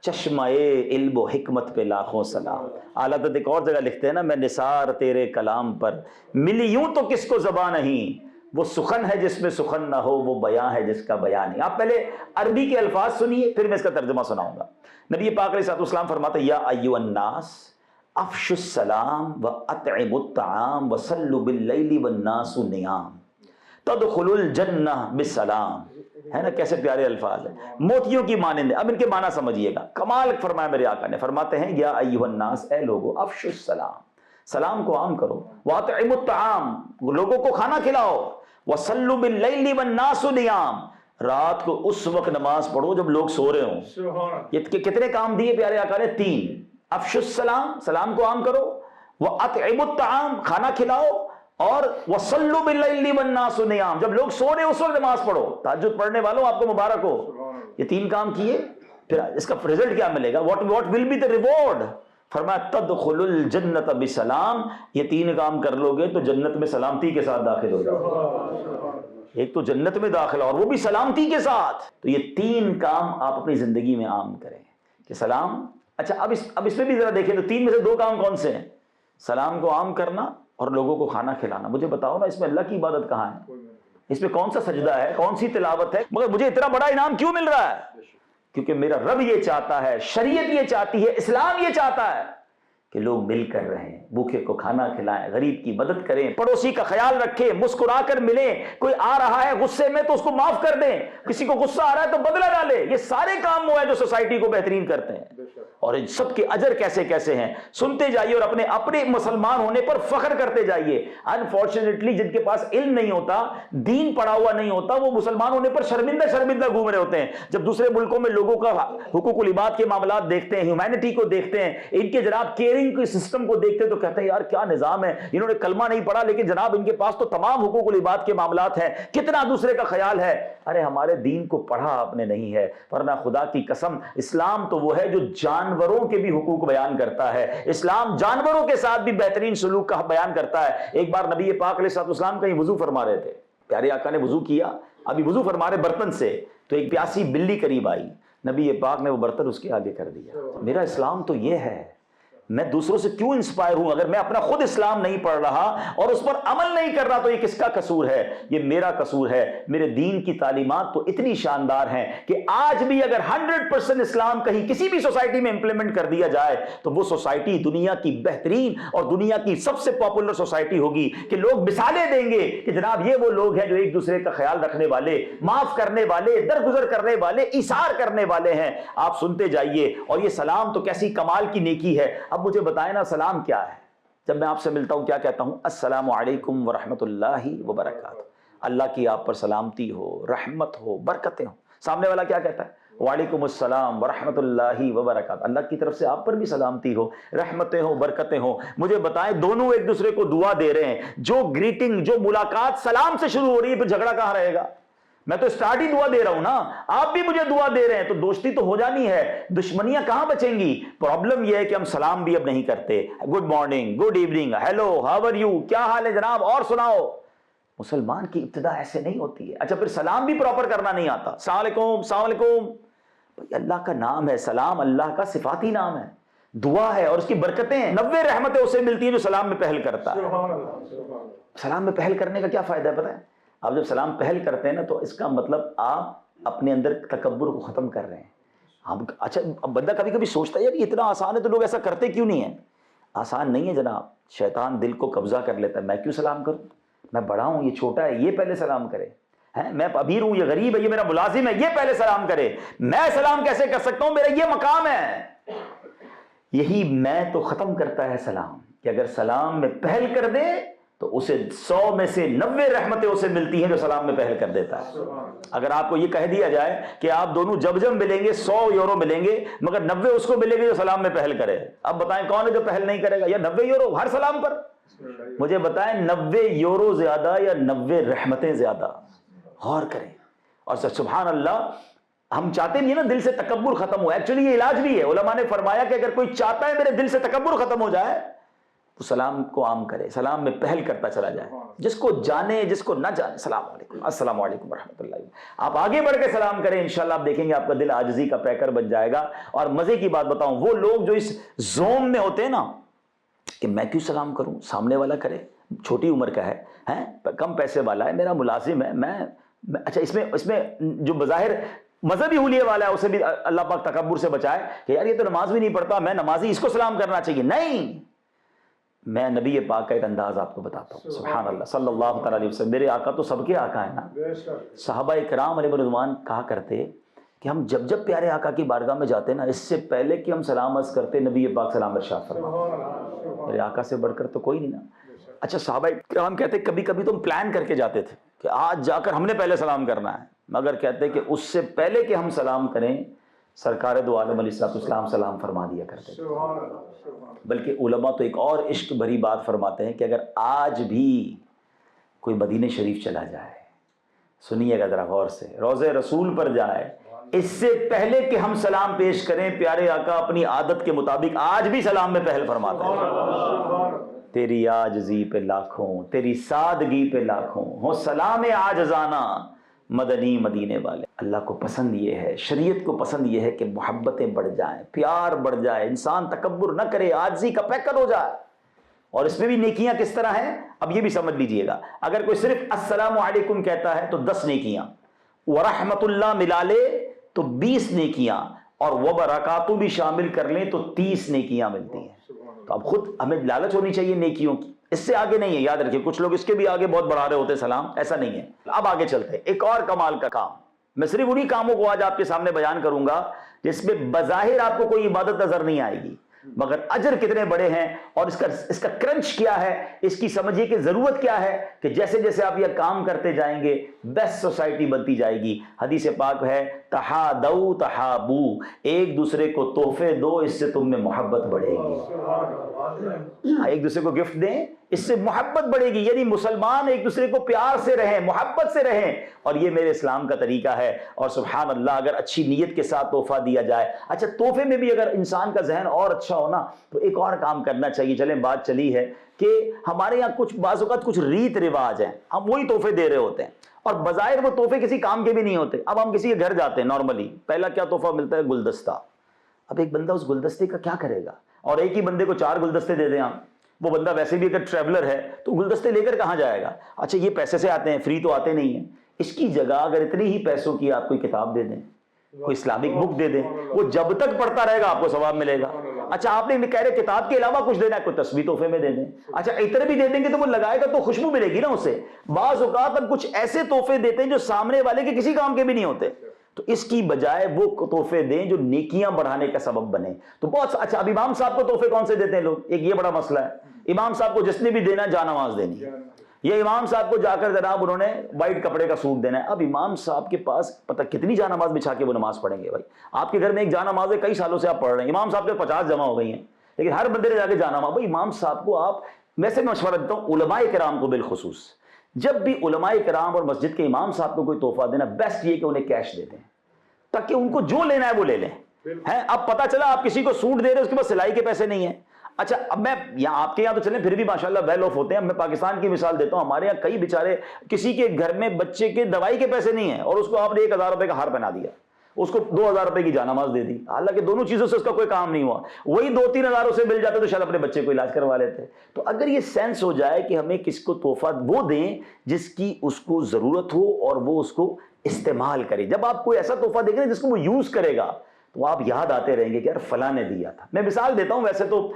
چشمہ علم و حکمت پہ لاکھوں سلام. اعلیٰ حضرت ایک اور جگہ لکھتے ہیں نا، میں نثار تیرے کلام پر ملی یوں تو کس کو زبان نہیں، وہ سخن ہے جس میں سخن نہ ہو، وہ بیان ہے جس کا بیان نہیں. آپ پہلے عربی کے الفاظ سنیے پھر میں اس کا ترجمہ سناؤں گا. نبی پاک علیہ السلام فرماتے یا ایھا الناس افشوا السلام واطعموا الطعام وصلوا باللیل والناس نیام تدخلوا الجنہ بالسلام. ہے نا کیسے پیارے الفاظ ہیں، موتیوں کی مانند. اب ان کے معنی سمجھیے گا. کمال فرمایا میرے آقا نے. فرماتے ہیں یا ایھا الناس، اے لوگو، افشوا السلام، سلام کو عام کرو. واطعموا الطعام، لوگوں کو کھانا کھلاؤ. وصلوا باللیل والناس نیام، رات کو اس وقت نماز پڑھو جب لوگ سو رہے ہوں. یہ کتنے کام دیے پیارے آقا نے؟ 3. افشوا السلام، سلام کو عام کرو. واطعموا الطعام، کھانا کھلاؤ. اور وصلوا باللیل والناس نیام، جب لوگ سو رہے اس وقت نماز پڑھو. تہجد پڑھنے والوں آپ کو مبارک ہو. یہ 3 کام کیے. پھر اس کا رزلٹ کیا ملے گا؟ What will be the reward? فرمایا تدخلوا الجنۃ بسلام. یہ 3 کام کر لو گے تو جنت میں سلامتی کے ساتھ داخل ہو جاؤ. ایک تو جنت میں داخل اور وہ بھی سلامتی کے ساتھ. تو یہ 3 کام آپ اپنی زندگی میں عام کریں کہ سلام. اچھا، اب اس میں بھی ذرا دیکھیں تو 3 میں سے 2 کام کون سے ہیں؟ سلام کو عام کرنا اور لوگوں کو کھانا کھلانا. مجھے بتاؤ نا، اس میں اللہ کی عبادت کہاں ہے؟ اس میں کون سا سجدہ ہے، کون سی تلاوت ہے؟ مگر مجھے اتنا بڑا انعام کیوں مل رہا ہے؟ کیونکہ میرا رب یہ چاہتا ہے، شریعت یہ چاہتی ہے، اسلام یہ چاہتا ہے کہ لوگ مل کر رہیں، بھوکے کو کھانا کھلائیں، غریب کی مدد کریں، پڑوسی کا خیال رکھیں، مسکرا کر ملیں. کوئی آ رہا ہے غصے میں تو اس کو معاف کر دیں، کسی کو غصہ آ رہا ہے تو بدلہ ڈالیں. یہ سارے کام وہ ہیں جو سوسائٹی کو بہترین کرتے ہیں. اور ان سب کے اجر کیسے کیسے ہیں سنتے جائیے اور اپنے مسلمان ہونے پر فخر کرتے جائیے. انفارچونیٹلی جن کے پاس علم نہیں ہوتا، دین پڑھا ہوا نہیں ہوتا، وہ مسلمان ہونے پر شرمندہ گھوم رہے ہوتے ہیں. جب دوسرے ملکوں میں لوگوں کا حقوق العباد کے معاملات دیکھتے ہیں، ہیومینٹی کو دیکھتے ہیں، ان کے جناب کیئرنگ کے سسٹم کو دیکھتے ہیں تو کہتے ہیں یار کیا نظام ہے. انہوں نے کلمہ نہیں پڑھا لیکن جناب ان کے پاس تو تمام حقوق العباد کے معاملات ہیں، کتنا دوسرے کا خیال ہے. ارے ہمارے دین کو پڑھا آپ نے نہیں ہے، ورنہ خدا کی قسم اسلام تو وہ ہے جو جانوروں کے بھی حقوق بیان کرتا ہے. اسلام جانوروں کے ساتھ بھی بہترین سلوک کا بیان کرتا ہے. ایک بار نبی پاک علیہ السلام کہیں وضو فرما رہے تھے، پیارے آقا نے وضو کیا، ابھی وضو فرما رہے برتن سے، تو ایک پیاسی بلی قریب آئی. نبی پاک نے وہ برتن اس کے آگے کر دیا. میرا اسلام تو یہ ہے، میں دوسروں سے کیوں انسپائر ہوں؟ اگر میں اپنا خود اسلام نہیں پڑھ رہا اور اس پر عمل نہیں کر رہا تو یہ کس کا قصور ہے؟ یہ میرا قصور ہے. میرے دین کی تعلیمات تو اتنی شاندار ہیں کہ آج بھی اگر 100% اسلام کہیں کسی بھی سوسائٹی میں امپلیمنٹ کر دیا جائے تو وہ سوسائٹی دنیا کی بہترین اور دنیا کی سب سے پاپولر سوسائٹی ہوگی. کہ لوگ مثالیں دیں گے کہ جناب یہ وہ لوگ ہیں جو ایک دوسرے کا خیال رکھنے والے، معاف کرنے والے، درگزر کرنے والے، ایثار کرنے والے ہیں. آپ سنتے جائیے. اور یہ سلام تو کیسی کمال کی نیکی ہے. اب مجھے بتائیں نا سلام کیا ہے؟ جب میں آپ سے ملتا ہوں کیا کہتا ہوں؟ السلام علیکم ورحمۃ اللہ وبرکاتہ. اللہ کی آپ پر سلامتی ہو، رحمت ہو، برکتیں ہوں. سامنے والا کیا کہتا ہے؟ وعلیکم السلام ورحمۃ اللہ وبرکاتہ. اللہ کی طرف سے آپ پر بھی سلامتی ہو، رحمتیں ہوں، برکتیں ہوں. مجھے بتائیں دونوں ایک دوسرے کو دعا دے رہے ہیں. جو گریٹنگ، جو ملاقات سلام سے شروع ہو رہی ہے، پھر جھگڑا کہاں رہے گا؟ میں تو اسٹارٹ ہی دعا دے رہا ہوں نا، آپ بھی مجھے دعا دے رہے ہیں، تو دوستی تو ہو جانی ہے، دشمنیاں کہاں بچیں گی؟ پرابلم یہ ہے کہ ہم سلام بھی اب نہیں کرتے، good morning, good evening, hello, how are you, کیا حال ہے جناب، اور سناؤ۔ مسلمان کی ابتدا ایسے نہیں ہوتی ہے۔ اچھا پھر سلام بھی پراپر کرنا نہیں آتا، السلام علیکم، السلام علیکم، بھائی اللہ کا نام ہے سلام، اللہ کا صفاتی نام ہے، دعا ہے اور اس کی برکتیں ہیں، 90 رحمتیں اسے ملتی ہیں جو سلام میں پہل کرتا ہے۔ سلام میں پہل کرنے کا کیا فائدہ ہے پتہ ہے؟ آپ جب سلام پہل کرتے ہیں نا تو اس کا مطلب آپ اپنے اندر تکبر کو ختم کر رہے ہیں۔ اچھا بندہ کبھی کبھی سوچتا ہے یار یہ اتنا آسان ہے تو لوگ ایسا کرتے کیوں نہیں ہیں؟ آسان نہیں ہے جناب، شیطان دل کو قبضہ کر لیتا ہے، میں کیوں سلام کروں، میں بڑا ہوں، یہ چھوٹا ہے، یہ پہلے سلام کرے، میں امیر ہوں، یہ غریب ہے، یہ میرا ملازم ہے، یہ پہلے سلام کرے، میں سلام کیسے کر سکتا ہوں، میرا یہ مقام ہے۔ یہی میں تو ختم کرتا ہے سلام، کہ اگر سلام میں پہل کر دے تو اسے 100 میں سے 90 رحمتیں اسے ملتی ہیں جو سلام میں پہل کر دیتا ہے۔ اگر آپ کو یہ کہہ دیا جائے کہ آپ دونوں جب ملیں گے 100 یورو ملیں گے مگر 90 اس کو ملیں گے جو سلام میں پہل کرے، اب بتائیں کون ہے جو پہل نہیں کرے گا؟ یا 90 یورو ہر سلام پر؟ مجھے بتائیں 90 یورو زیادہ یا 90 رحمتیں زیادہ؟ غور کریں۔ اور سبحان اللہ، ہم چاہتے نہیں ہیں نا دل سے تکبر ختم ہو، ایکچولی یہ علاج بھی ہے۔ علماء نے فرمایا کہ اگر کوئی چاہتا ہے میرے دل سے تکبر ختم ہو جائے تو سلام کو عام کرے، سلام میں پہل کرتا چلا جائے، جس کو جانے جس کو نہ جانے، السلام علیکم، السلام علیکم ورحمۃ اللہ، آپ آگے بڑھ کے سلام کریں، انشاءاللہ آپ دیکھیں گے آپ کا دل عاجزی کا پیکر بن جائے گا۔ اور مزے کی بات بتاؤں، وہ لوگ جو اس زوم میں ہوتے ہیں نا کہ میں کیوں سلام کروں، سامنے والا کرے، چھوٹی عمر کا ہے، کم پیسے والا ہے، میرا ملازم ہے، میں اچھا اس میں جو بظاہر مذہبی حلیے والا ہے اسے بھی اللہ پاک تکبر سے بچائے کہ یار یہ تو نماز بھی نہیں پڑھتا، میں نمازی، اس کو سلام کرنا چاہیے۔ نہیں، میں نبی پاک کا ایک انداز آپ کو بتاتا ہوں، سبحان اللہ صلی اللہ تعالیٰ علیہ وسلم، میرے آقا تو سب کے آقا ہیں نا۔ صحابہ کرام علیہ رضوان کہا کرتے کہ ہم جب پیارے آقا کی بارگاہ میں جاتے نا، اس سے پہلے کہ ہم سلام عرض کرتے نبی پاک سلام ارشاد فرماتے، میرے آقا سے بڑھ کر تو کوئی نہیں نا۔ اچھا صحابہ کرام کہتے کبھی کبھی تو ہم پلان کر کے جاتے تھے کہ آج جا کر ہم نے پہلے سلام کرنا ہے، مگر کہتے کہ اس سے پہلے کہ ہم سلام کریں سرکار دو عالم علیہ السلام سلام فرما دیا کرتے تھے۔ بلکہ علماء تو ایک اور عشق بھری بات فرماتے ہیں کہ اگر آج بھی کوئی مدینہ شریف چلا جائے، سنیے گا ذرا غور سے، روضہ رسول پر جائے، اس سے پہلے کہ ہم سلام پیش کریں پیارے آقا اپنی عادت کے مطابق آج بھی سلام میں پہل فرماتے ہیں۔ تیری عاجزی پہ لاکھوں، تیری سادگی پہ لاکھوں، ہو سلام عاجزانہ مدنی مدینے والے۔ اللہ کو پسند یہ ہے، شریعت کو پسند یہ ہے کہ محبتیں بڑھ جائیں، پیار بڑھ جائے، انسان تکبر نہ کرے، عاجزی کا پیکر ہو جائے۔ اور اس میں بھی نیکیاں کس طرح ہیں اب یہ بھی سمجھ لیجئے گا، اگر کوئی صرف السلام علیکم کہتا ہے تو 10 نیکیاں، ورحمت اللہ ملا لے تو 20 نیکیاں، اور وبرکاتہ بھی شامل کر لیں تو 30 نیکیاں ملتی ہیں۔ تو اب خود ہمیں لالچ ہونی چاہیے نیکیوں کی، اس سے آگے نہیں ہے، یاد رکھیے کچھ لوگ اس کے بھی آگے بہت بڑھا رہے ہوتے سلام، ایسا نہیں ہے۔ اب آگے چلتے ہیں، ایک اور کمال کا کام، میں صرف انہی کاموں کو آج آپ کے سامنے بیان کروں گا جس میں بظاہر آپ کو کوئی عبادت نظر نہیں آئے گی مگر اجر کتنے بڑے ہیں، اور اس کا کرنچ کیا ہے، اس کی سمجھیے کہ ضرورت کیا ہے، کہ جیسے جیسے آپ یہ کام کرتے جائیں گے بیسٹ سوسائٹی بنتی جائے گی۔ حدیث پاک ہے تحادو تحابو، ایک دوسرے کو تحفے دو، اس سے تم میں محبت بڑھے گی۔ ایک دوسرے کو گفٹ دیں، اس سے محبت بڑھے گی، یعنی مسلمان ایک دوسرے کو پیار سے رہیں، محبت سے رہیں، اور یہ میرے اسلام کا طریقہ ہے۔ اور سبحان اللہ اگر اچھی نیت کے ساتھ تحفہ دیا جائے، اچھا تحفے میں بھی اگر انسان کا ذہن اور اچھا ہونا تو ایک اور کام کرنا چاہیے۔ چلیں بات چلی ہے کہ ہمارے یہاں کچھ بعض اوقات کچھ ریت رواج ہیں، ہم وہی تحفے دے رہے ہوتے ہیں اور بظاہر وہ تحفے کسی کام کے بھی نہیں ہوتے۔ اب ہم کسی کے گھر جاتے ہیں، نارملی پہلا کیا تحفہ ملتا ہے؟ گلدستہ۔ اب ایک بندہ اس گلدستے کا کیا کرے گا، اور ایک ہی بندے کو 4 گلدستے دے دیں آپ، وہ بندہ ویسے بھی اگر ٹریولر ہے تو گلدستے لے کر کہاں جائے گا؟ اچھا یہ پیسے سے آتے ہیں، فری تو آتے نہیں ہیں، اس کی جگہ اگر اتنی ہی پیسوں کی آپ کوئی کتاب دے دیں، کوئی اسلامک بک دے دیں، وہ جب تک پڑھتا رہے گا آپ کو ثواب ملے گا۔ اچھا آپ نے کہہ رہے کتاب کے علاوہ کچھ دینا ہے، کوئی تسبیح تحفے میں دے دیں، اچھا عطر بھی دے دیں گے تو وہ لگائے گا تو خوشبو ملے گی نا اسے۔ بعض اوقات ہم کچھ ایسے تحفے دیتے ہیں جو سامنے والے کے کسی کام کے بھی نہیں ہوتے، تو اس کی بجائے وہ تحفے دیں جو نیکیاں بڑھانے کا سبب بنے۔ تو بہت اچھا، اب امام صاحب کو تحفے کون سے دیتے ہیں لوگ؟ ایک یہ بڑا مسئلہ ہے، امام صاحب کو جس نے بھی دینا جا نماز دینی ہے، یہ امام صاحب کو جا کر جناب انہوں نے وائٹ کپڑے کا سوٹ دینا ہے۔ اب امام صاحب کے پاس پتہ کتنی جا نماز بچھا کے وہ نماز پڑھیں گے؟ بھائی آپ کے گھر میں ایک جا نماز ہے، کئی سالوں سے آپ پڑھ رہے ہیں، امام صاحب کے 50 جمع ہو گئی ہیں، لیکن ہر بندے نے جا کے جا نماز، بھائی امام صاحب کو آپ، میں سے مشورہ دیتا ہوں علماء کرام کو بالخصوص، جب بھی علماء کرام اور مسجد کے امام صاحب کو کوئی تحفہ دینا، بیسٹ یہ کہ انہیں کیش دے دیں تاکہ ان کو جو لینا ہے وہ لے لیں. اب پتہ چلا آپ کسی کو سوٹ دے رہے اس کے پاس سلائی کے پیسے نہیں ہیں. اچھا اب میں یہاں آپ کے یہاں تو چلیں پھر بھی ماشاءاللہ ویل آف ہوتے ہیں. میں پاکستان کی مثال دیتا ہوں. ہمارے یہاں کئی بیچارے کسی کے گھر میں بچے کے دوائی کے پیسے نہیں ہیں اور اس کو آپ نے 1000 روپے کا ہار پہنا دیا, اس کو 2000 روپے کی جانماز دے دی, حالانکہ دونوں چیزوں سے اس کا کوئی کام نہیں ہوا. وہی 2-3 ہزار اسے مل جاتے تو شاید اپنے بچے کو علاج کروا لیتے. تو اگر یہ سینس ہو جائے کہ ہمیں کس کو تحفہ وہ دیں جس کی اس کو ضرورت ہو اور وہ اس کو استعمال کرے. جب آپ کوئی ایسا تحفہ دیں گے جس کو وہ یوز کرے گا تو آپ یاد آتے رہیں گے کہ یار فلاں نے دیا تھا. میں مثال دیتا ہوں, ویسے تو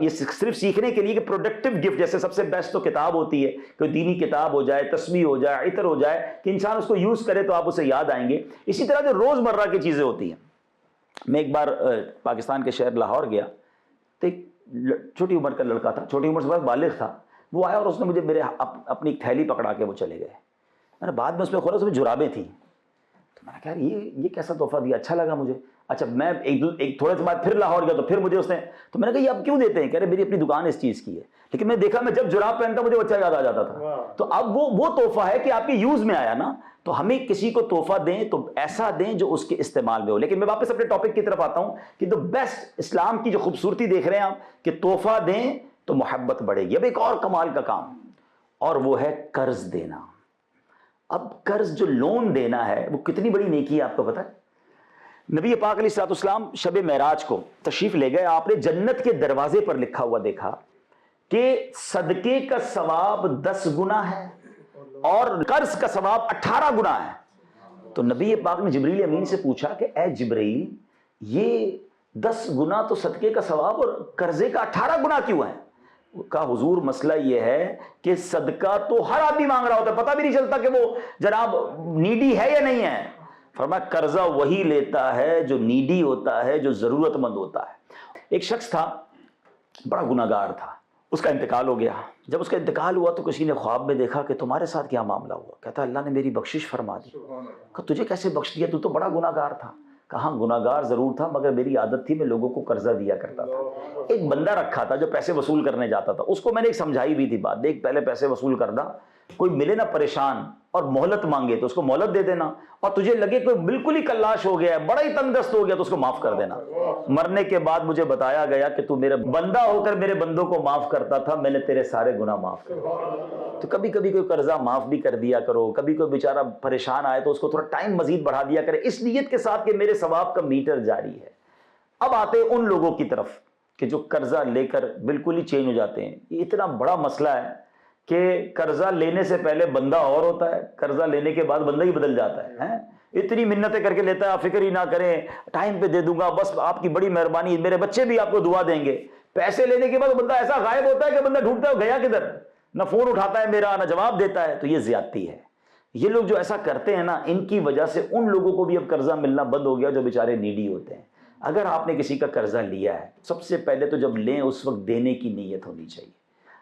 یہ صرف سیکھنے کے لیے کہ پروڈکٹیو گفٹ, جیسے سب سے بیسٹ تو کتاب ہوتی ہے, کوئی دینی کتاب ہو جائے, تسبیح ہو جائے, عطر ہو جائے, کہ انسان اس کو یوز کرے تو آپ اسے یاد آئیں گے. اسی طرح جو روزمرہ کی چیزیں ہوتی ہیں. میں ایک بار پاکستان کے شہر لاہور گیا تو ایک چھوٹی عمر کا لڑکا تھا, چھوٹی عمر سے بہت بالغ تھا, وہ آیا اور اس نے مجھے میرے اپنی ایک تھیلی پکڑا کے وہ چلے گئے. میں نے بعد میں اس میں کھولا, اس میں جرابیں تھیں. تو میں نے کہا یہ کیسا تحفہ دیا, اچھا لگا مجھے. اچھا میں ایک تھوڑے سے بعد پھر لاہور گیا تو پھر مجھے اس نے, تو میں نے کہا یہ آپ کیوں دیتے ہیں؟ کہہ رہے میری اپنی دکان اس چیز کی ہے. لیکن میں دیکھا میں جب جراب پہنتا مجھے بچہ یاد آ جاتا تھا. تو اب وہ تحفہ ہے کہ آپ کے یوز میں آیا نا. تو ہمیں کسی کو تحفہ دیں تو ایسا دیں جو اس کے استعمال میں ہو. لیکن میں واپس اپنے ٹاپک کی طرف آتا ہوں کہ تو بیسٹ اسلام کی جو خوبصورتی دیکھ رہے ہیں آپ کہ تحفہ دیں تو محبت بڑھے گی. اب ایک اور کمال کا کام, اور وہ ہے قرض دینا. اب قرض جو لون دینا ہے وہ کتنی بڑی نیکی ہے آپ کو پتہ ہے؟ نبی پاک علیہ الصلوۃ والسلام شب معراج کو تشریف لے گئے, آپ نے جنت کے دروازے پر لکھا ہوا دیکھا کہ صدقے کا ثواب 10 گنا ہے اور قرض کا ثواب 18 گنا ہے. تو نبی پاک نے جبریل امین سے پوچھا کہ اے جبریل, یہ 10 گنا تو صدقے کا ثواب اور قرضے کا 18 گنا کیوں ہے؟ کہا حضور مسئلہ یہ ہے کہ صدقہ تو ہر آدمی مانگ رہا ہوتا ہے, پتہ بھی نہیں چلتا کہ وہ جناب نیڈی ہے یا نہیں ہے. فرمایا قرضہ وہی لیتا ہے جو نیڈی ہوتا ہے, جو ضرورت مند ہوتا ہے. ایک شخص تھا, بڑا گناہگار تھا, اس کا انتقال ہو گیا. جب اس کا انتقال ہوا تو کسی نے خواب میں دیکھا کہ تمہارے ساتھ کیا معاملہ ہوا. کہتا اللہ نے میری بخشش فرما دی. کہا تجھے کیسے بخش دیا, تو تو بڑا گناہگار تھا. کہاں گناہگار ضرور تھا مگر میری عادت تھی میں لوگوں کو قرضہ دیا کرتا تھا. ایک بندہ رکھا تھا جو پیسے وصول کرنے جاتا تھا, اس کو میں نے ایک سمجھائی بھی تھی بات, دیکھ پہلے پیسے وصول کرنا, کوئی ملے نا پریشان اور مہلت مانگے تو اس کو مہلت دے دینا, اور تجھے لگے کوئی بالکل ہی کلاش ہو گیا ہے, بڑا ہی تنگ دست ہو گیا تو اس کو معاف کر دینا. مرنے کے بعد مجھے بتایا گیا کہ تو میرا بندہ ہو کر میرے بندوں کو معاف کرتا تھا, میں نے تیرے سارے گناہ معاف کر دیے. تو کبھی کبھی کوئی قرضہ معاف بھی کر دیا کرو, کبھی کوئی بیچارہ پریشان آئے تو اس کو تھوڑا ٹائم مزید بڑھا دیا کرے, اس نیت کے ساتھ کہ میرے ثواب کا میٹر جاری ہے. اب آتے ان لوگوں کی طرف کہ جو قرضہ لے کر بالکل ہی چینج ہو جاتے ہیں. یہ اتنا بڑا مسئلہ ہے کہ قرضہ لینے سے پہلے بندہ اور ہوتا ہے, قرضہ لینے کے بعد بندہ ہی بدل جاتا ہے. اتنی منتیں کر کے لیتا ہے, آپ فکر ہی نہ کریں, ٹائم پہ دے دوں گا, بس آپ کی بڑی مہربانی, میرے بچے بھی آپ کو دعا دیں گے. پیسے لینے کے بعد بندہ ایسا غائب ہوتا ہے کہ بندہ ڈھونڈتا ہے گیا کدھر, نہ فون اٹھاتا ہے میرا, نہ جواب دیتا ہے. تو یہ زیادتی ہے. یہ لوگ جو ایسا کرتے ہیں نا, ان کی وجہ سے ان لوگوں کو بھی اب قرضہ ملنا بند ہو گیا جو بیچارے نیڈی ہوتے ہیں. اگر آپ نے کسی کا قرضہ لیا ہے, سب سے پہلے تو جب لیں اس وقت دینے کی نیت ہونی چاہیے.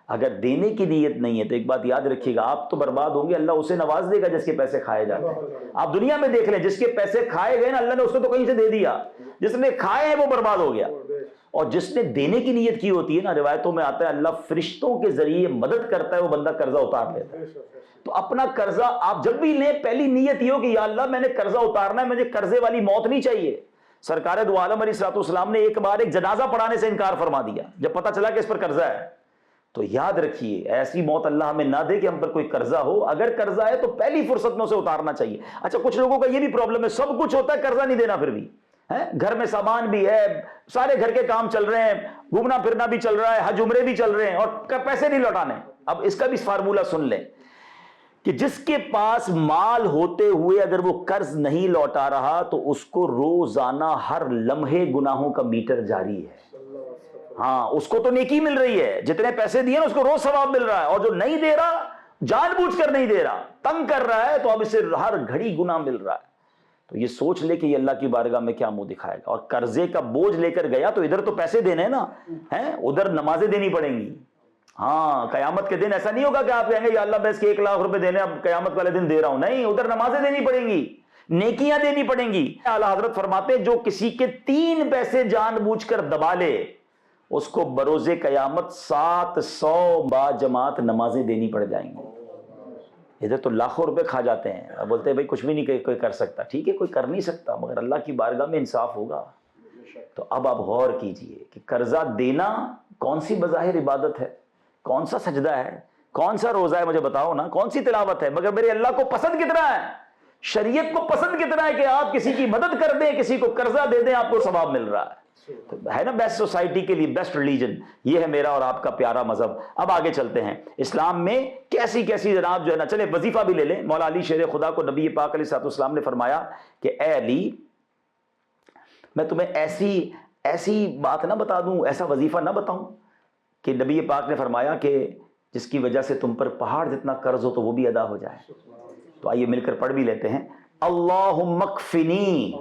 اگر دینے کی نیت نہیں ہے تو ایک بات یاد رکھیے گا, آپ تو برباد ہوں گے, اللہ اسے نواز دے گا جس کے پیسے کھائے جاتے ہیں. آپ دنیا میں دیکھ لیں, جس کے پیسے کھائے گئے نا, اللہ نے اس کو تو کہیں سے دے دیا. جس نے کھائے ہیں وہ برباد ہو گیا. اور جس نے دینے کی نیت کی ہوتی ہے نا, روایتوں میں آتا ہے اللہ فرشتوں کے ذریعے مدد کرتا ہے, وہ بندہ قرضہ اتار لیتا ہے. تو اپنا قرضہ آپ جب بھی لیں پہلی نیت یہ ہو کہ یا اللہ میں نے قرضہ اتارنا ہے, مجھے قرضے والی موت نہیں چاہیے. سرکار دو عالم علیہ الصلوۃ والسلام نے ایک بار ایک جنازہ پڑھانے سے انکار فرما دیا جب پتہ چلا کہ اس پر قرضہ ہے. تو یاد رکھیے ایسی موت اللہ ہمیں نہ دے کہ ہم پر کوئی قرضہ ہو. اگر قرضہ ہے تو پہلی فرصت میں اسے اتارنا چاہیے. اچھا کچھ لوگوں کا یہ بھی پرابلم ہے, سب کچھ ہوتا ہے قرضہ نہیں دینا, پھر بھی گھر میں سامان بھی ہے, سارے گھر کے کام چل رہے ہیں, گھومنا پھرنا بھی چل رہا ہے, حج عمرے بھی چل رہے ہیں, اور پیسے نہیں لوٹانے. اب اس کا بھی فارمولہ سن لیں کہ جس کے پاس مال ہوتے ہوئے اگر وہ قرض نہیں لوٹا رہا تو اس کو روزانہ ہر لمحے گناہوں کا میٹر جاری ہے. ہاں اس کو تو نیکی مل رہی ہے, جتنے پیسے دیے نا اس کو روز ثواب مل رہا ہے, اور جو نہیں دے رہا جان بوجھ کر نہیں دے رہا, تنگ کر رہا ہے, تو اب اسے ہر گھڑی گناہ مل رہا ہے. تو یہ سوچ لے کہ یہ اللہ کی بارگاہ میں کیا منہ دکھائے گا. اور قرضے کا بوجھ لے کر گیا تو ادھر تو پیسے دینے ہیں نا, ادھر نمازیں دینی پڑیں گی. ہاں قیامت کے دن ایسا نہیں ہوگا کہ آپ کہیں گے یا اللہ میں اس کے 1 لاکھ روپے دینے, اب قیامت والے دن دے رہا ہوں. نہیں, ادھر نمازیں دینی پڑیں گی, نیکیاں دینی پڑیں گی. اعلیٰ حضرت فرماتے جو کسی کے 3 پیسے جان بوجھ کر دبا لے اس کو بروز قیامت 700 با جماعت نمازیں دینی پڑ جائیں گی. ادھر تو لاکھوں روپے کھا جاتے ہیں اور بولتے ہیں بھائی کچھ بھی نہیں کوئی کر سکتا. ٹھیک ہے کوئی کر نہیں سکتا مگر اللہ کی بارگاہ میں انصاف ہوگا. تو اب آپ غور کیجئے کہ قرضہ دینا کون سی بظاہر عبادت ہے, کون سا سجدہ ہے, کون سا روزہ ہے, مجھے بتاؤ نا, کون سی تلاوت ہے, مگر میرے اللہ کو پسند کتنا ہے, شریعت کو پسند کتنا ہے کہ آپ کسی کی مدد کر دیں, کسی کو قرضہ دے دیں, آپ کو ثواب مل رہا ہے. ہے نا بیسٹ سوسائٹی کے لیے بیسٹ ریلیجن, یہ ہے میرا اور آپ کا پیارا مذہب. اب آگے چلتے ہیں, اسلام میں کیسی کیسی جناب جو ہے نا, چلے وظیفہ بھی لے لیں. مولا علی شیر خدا کو نبی پاک علیہ الصلوۃ والسلام نے فرمایا کہ اے علی میں تمہیں ایسی بات نہ بتا دوں, ایسا وظیفہ نہ بتاؤں کہ نبی پاک نے فرمایا کہ جس کی وجہ سے تم پر پہاڑ جتنا قرض ہو تو وہ بھی ادا ہو جائے. تو آئیے مل کر پڑھ بھی لیتے ہیں. اللہم اکفنی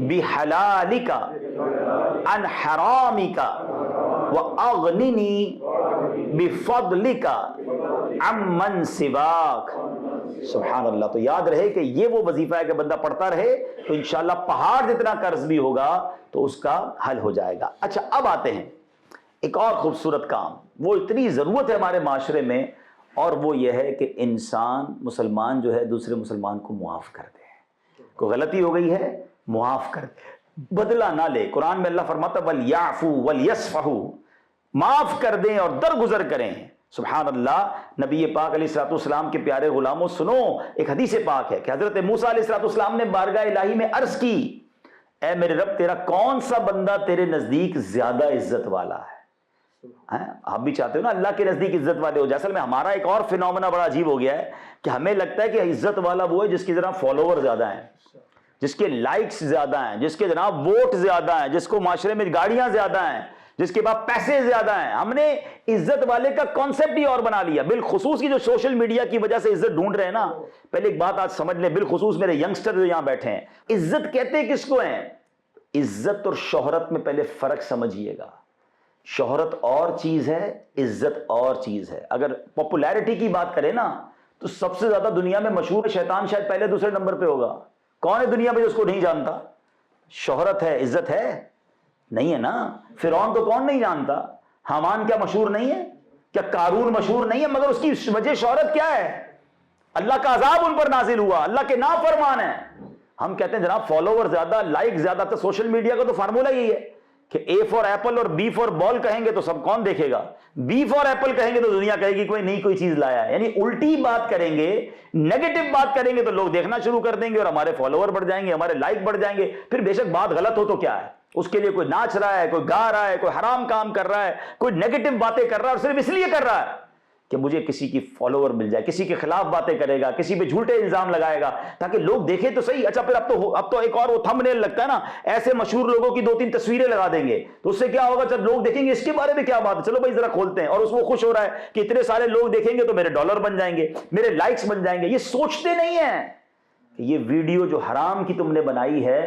بحلالک عن حرامک واغننی بفضلک عمن سواک. سبحان اللہ. تو یاد رہے کہ یہ وہ وظیفہ ہے کہ بندہ پڑھتا رہے تو انشاءاللہ پہاڑ جتنا قرض بھی ہوگا تو اس کا حل ہو جائے گا. اچھا اب آتے ہیں ایک اور خوبصورت کام, وہ اتنی ضرورت ہے ہمارے معاشرے میں, اور وہ یہ ہے کہ انسان مسلمان جو ہے دوسرے مسلمان کو معاف کر دے. کوئی غلطی ہو گئی ہے معاف کر دے, بدلہ نہ لے. قرآن میں اللہ فرماتا وَلْيَعْفُوا وَلْيَصْفَحُوا, معاف کر دیں اور درگزر کریں. سبحان اللہ. نبی پاک علیہ الصلوۃ والسلام کے پیارے غلاموں سنو, ایک حدیث پاک ہے کہ حضرت موسیٰ علیہ الصلوۃ والسلام نے بارگاہ الہی میں عرض کی, اے میرے رب تیرا کون سا بندہ تیرے نزدیک زیادہ عزت والا ہے. آپ بھی چاہتے ہو نا اللہ کے نزدیک عزت والے ہو جائے. اصل میں ہمارا ایک اور فینومنا بڑا عجیب ہو گیا ہے کہ ہمیں لگتا ہے کہ عزت والا وہ ہے جس کی ذرا فالوور زیادہ ہیں, جس کے لائکس زیادہ ہیں, جس کے جناب ووٹ زیادہ ہیں, جس کو معاشرے میں گاڑیاں زیادہ ہیں, جس کے پاس پیسے زیادہ ہیں. ہم نے عزت والے کا کانسیپٹ ہی اور بنا لیا. بالخصوص کی جو سوشل میڈیا کی وجہ سے عزت ڈھونڈ رہے ہیں نا, پہلے ایک بات آج سمجھ لیں, بالخصوص میرے ینگسٹر جو یہاں بیٹھے ہیں, عزت کہتے کس کو ہیں؟ عزت اور شہرت میں پہلے فرق سمجھیے گا. شہرت اور چیز ہے, عزت اور چیز ہے. اگر پاپولیرٹی کی بات کریں نا تو سب سے زیادہ دنیا میں مشہور شیطان شاید پہلے دوسرے نمبر پہ ہوگا. کون ہے دنیا میں جو اس کو نہیں جانتا؟ شہرت ہے, عزت ہے نہیں ہے نا. فرعون کو کون نہیں جانتا؟ حامان کیا مشہور نہیں ہے؟ کیا قارون مشہور نہیں ہے؟ مگر اس کی وجہ شہرت کیا ہے؟ اللہ کا عذاب ان پر نازل ہوا, اللہ کے نافرمان ہیں. ہم کہتے ہیں جناب فالوور زیادہ, لائک زیادہ. تو سوشل میڈیا کا تو فارمولا یہی ہے کہ اے فار ایپل اور بی فار بال کہیں گے تو سب کون دیکھے گا, بی فار ایپل کہیں گے تو دنیا کہے گی کوئی نئی کوئی چیز لایا ہے. یعنی الٹی بات کریں گے, نیگیٹو بات کریں گے تو لوگ دیکھنا شروع کر دیں گے اور ہمارے فالوور بڑھ جائیں گے, ہمارے لائک بڑھ جائیں گے. پھر بے شک بات غلط ہو تو کیا ہے, اس کے لیے کوئی ناچ رہا ہے, کوئی گا رہا ہے, کوئی حرام کام کر رہا ہے, کوئی نیگیٹو باتیں کر رہا ہے, اور صرف اس لیے کر رہا ہے کہ مجھے کسی کی فالوور مل جائے, کسی کے خلاف باتیں کرے گا, کسی پہ جھوٹے الزام لگائے گا تاکہ لوگ دیکھیں تو صحیح. اچھا پھر اب تو ایک اور وہ تھمبنیل لگتا ہے نا, ایسے مشہور لوگوں کی 2-3 تصویریں لگا دیں گے تو اس سے کیا ہوگا, جب لوگ دیکھیں گے اس کے بارے میں کیا بات ہے, چلو بھائی ذرا کھولتے ہیں. اور اس وہ خوش ہو رہا ہے کہ اتنے سارے لوگ دیکھیں گے تو میرے ڈالر بن جائیں گے, میرے لائکس بن جائیں گے. یہ سوچتے نہیں ہیں کہ یہ ویڈیو جو حرام کی تم نے بنائی ہے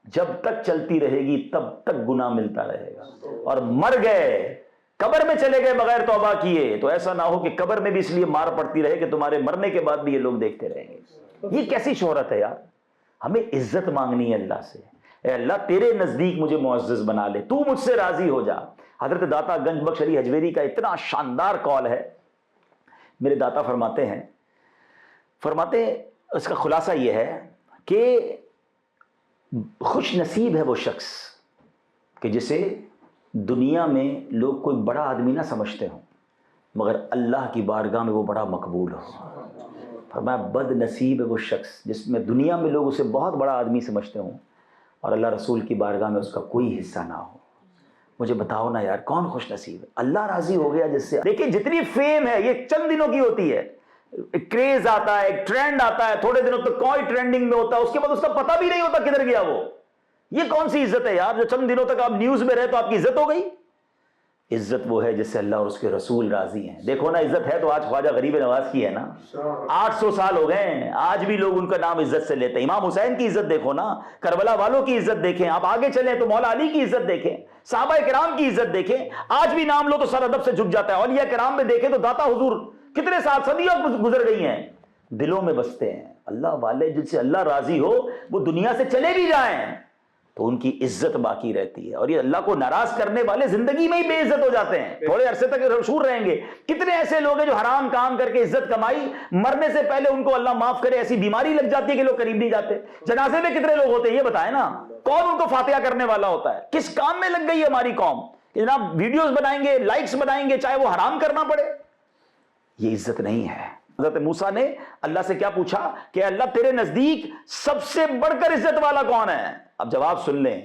جب تک چلتی رہے گی تب تک گناہ ملتا رہے گا, اور مر گئے قبر میں چلے گئے بغیر توبہ کیے تو ایسا نہ ہو کہ قبر میں بھی اس لیے مار پڑتی رہے کہ تمہارے مرنے کے بعد بھی یہ لوگ دیکھتے رہیں گے. یہ کیسی شہرت ہے یار؟ ہمیں عزت مانگنی ہے اللہ سے. اے اللہ تیرے نزدیک مجھے معزز بنا لے, تو مجھ سے راضی ہو جا. حضرت داتا گنج بخش علی حجویری کا اتنا شاندار قول ہے. میرے داتا فرماتے ہیں اس کا خلاصہ یہ ہے کہ خوش نصیب ہے وہ شخص کہ جسے دنیا میں لوگ کوئی بڑا آدمی نہ سمجھتے ہوں مگر اللہ کی بارگاہ میں وہ بڑا مقبول ہو. فرمایا بد نصیب ہے وہ شخص جس میں دنیا میں لوگ اسے بہت بڑا آدمی سمجھتے ہوں اور اللہ رسول کی بارگاہ میں اس کا کوئی حصہ نہ ہو. مجھے بتاؤ نا یار کون خوش نصیب ہے؟ اللہ راضی ہو گیا جس سے. دیکھیں جتنی فیم ہے یہ چند دنوں کی ہوتی ہے, ایک کریز آتا ہے, ایک ٹرینڈ آتا ہے, تھوڑے دنوں تک کوئی ٹرینڈنگ میں ہوتا ہے, اس کے بعد اس کا پتہ بھی نہیں ہوتا کدھر گیا وہ. یہ کون سی عزت ہے یار جو چند دنوں تک آپ نیوز میں رہے تو آپ کی عزت ہو گئی؟ عزت وہ ہے جس سے اللہ اور اس کے رسول راضی ہیں. دیکھو نا عزت ہے تو آج خواجہ غریب نواز کی ہے نا, 800 سال ہو گئے ہیں, آج بھی لوگ ان کا نام عزت سے لیتے ہیں. امام حسین کی عزت دیکھو نا, کربلا والوں کی عزت دیکھیں, آپ آگے چلیں تو مولا علی کی عزت دیکھیں, صحابہ کرام کی عزت دیکھیں. آج بھی نام لو تو سر ادب سے جھک جاتا ہے. اولیاء کرام میں دیکھیں تو داتا حضور کتنے سال صدیوں گزر گئی ہیں, دلوں میں بستے ہیں. اللہ والے جن سے اللہ راضی ہو وہ دنیا سے چلے بھی جائیں تو ان کی عزت باقی رہتی ہے. اور یہ اللہ کو ناراض کرنے والے زندگی میں ہی بے عزت ہو جاتے ہیں, تھوڑے عرصے تک مشہور رہیں گے. کتنے ایسے لوگ ہیں جو حرام کام کر کے عزت کمائی, مرنے سے پہلے ان کو اللہ معاف کرے ایسی بیماری لگ جاتی ہے کہ لوگ قریب نہیں جاتے. جنازے میں کتنے لوگ ہوتے ہیں یہ بتائیں نا, کون ان کو فاتحہ کرنے والا ہوتا ہے؟ کس کام میں لگ گئی ہے ہماری قوم کہ جناب ویڈیوز بنائیں گے, لائکس بنائیں گے, چاہے وہ حرام کرنا پڑے. یہ عزت نہیں ہے. حضرت موسیٰ نے اللہ سے کیا پوچھا کہ اللہ تیرے نزدیک سب سے بڑھ کر عزت والا کون ہے؟ اب جواب سن لیں.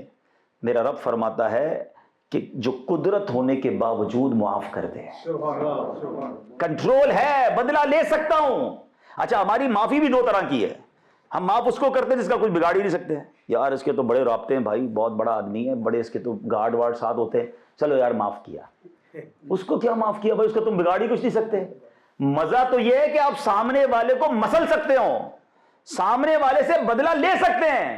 میرا رب فرماتا ہے کہ جو قدرت ہونے کے باوجود معاف کر دے, کنٹرول ہے, بدلہ لے سکتا ہوں. اچھا ہماری معافی بھی دو طرح کی ہے. ہم معاف اس کو کرتے ہیں جس کا کچھ بگاڑ ہی نہیں سکتے ہیں. یار اس کے تو بڑے رابطے ہیں بھائی, بہت بڑا آدمی ہے, بڑے اس کے تو گارڈ وارڈ ساتھ ہوتے ہیں, چلو یار معاف کیا. اس کو کیا معاف کیا بھائی, اس کو تم بگاڑ ہی کچھ نہیں سکتے. مزہ تو یہ ہے کہ آپ سامنے والے کو مسل سکتے ہو, سامنے والے سے بدلہ لے سکتے ہیں,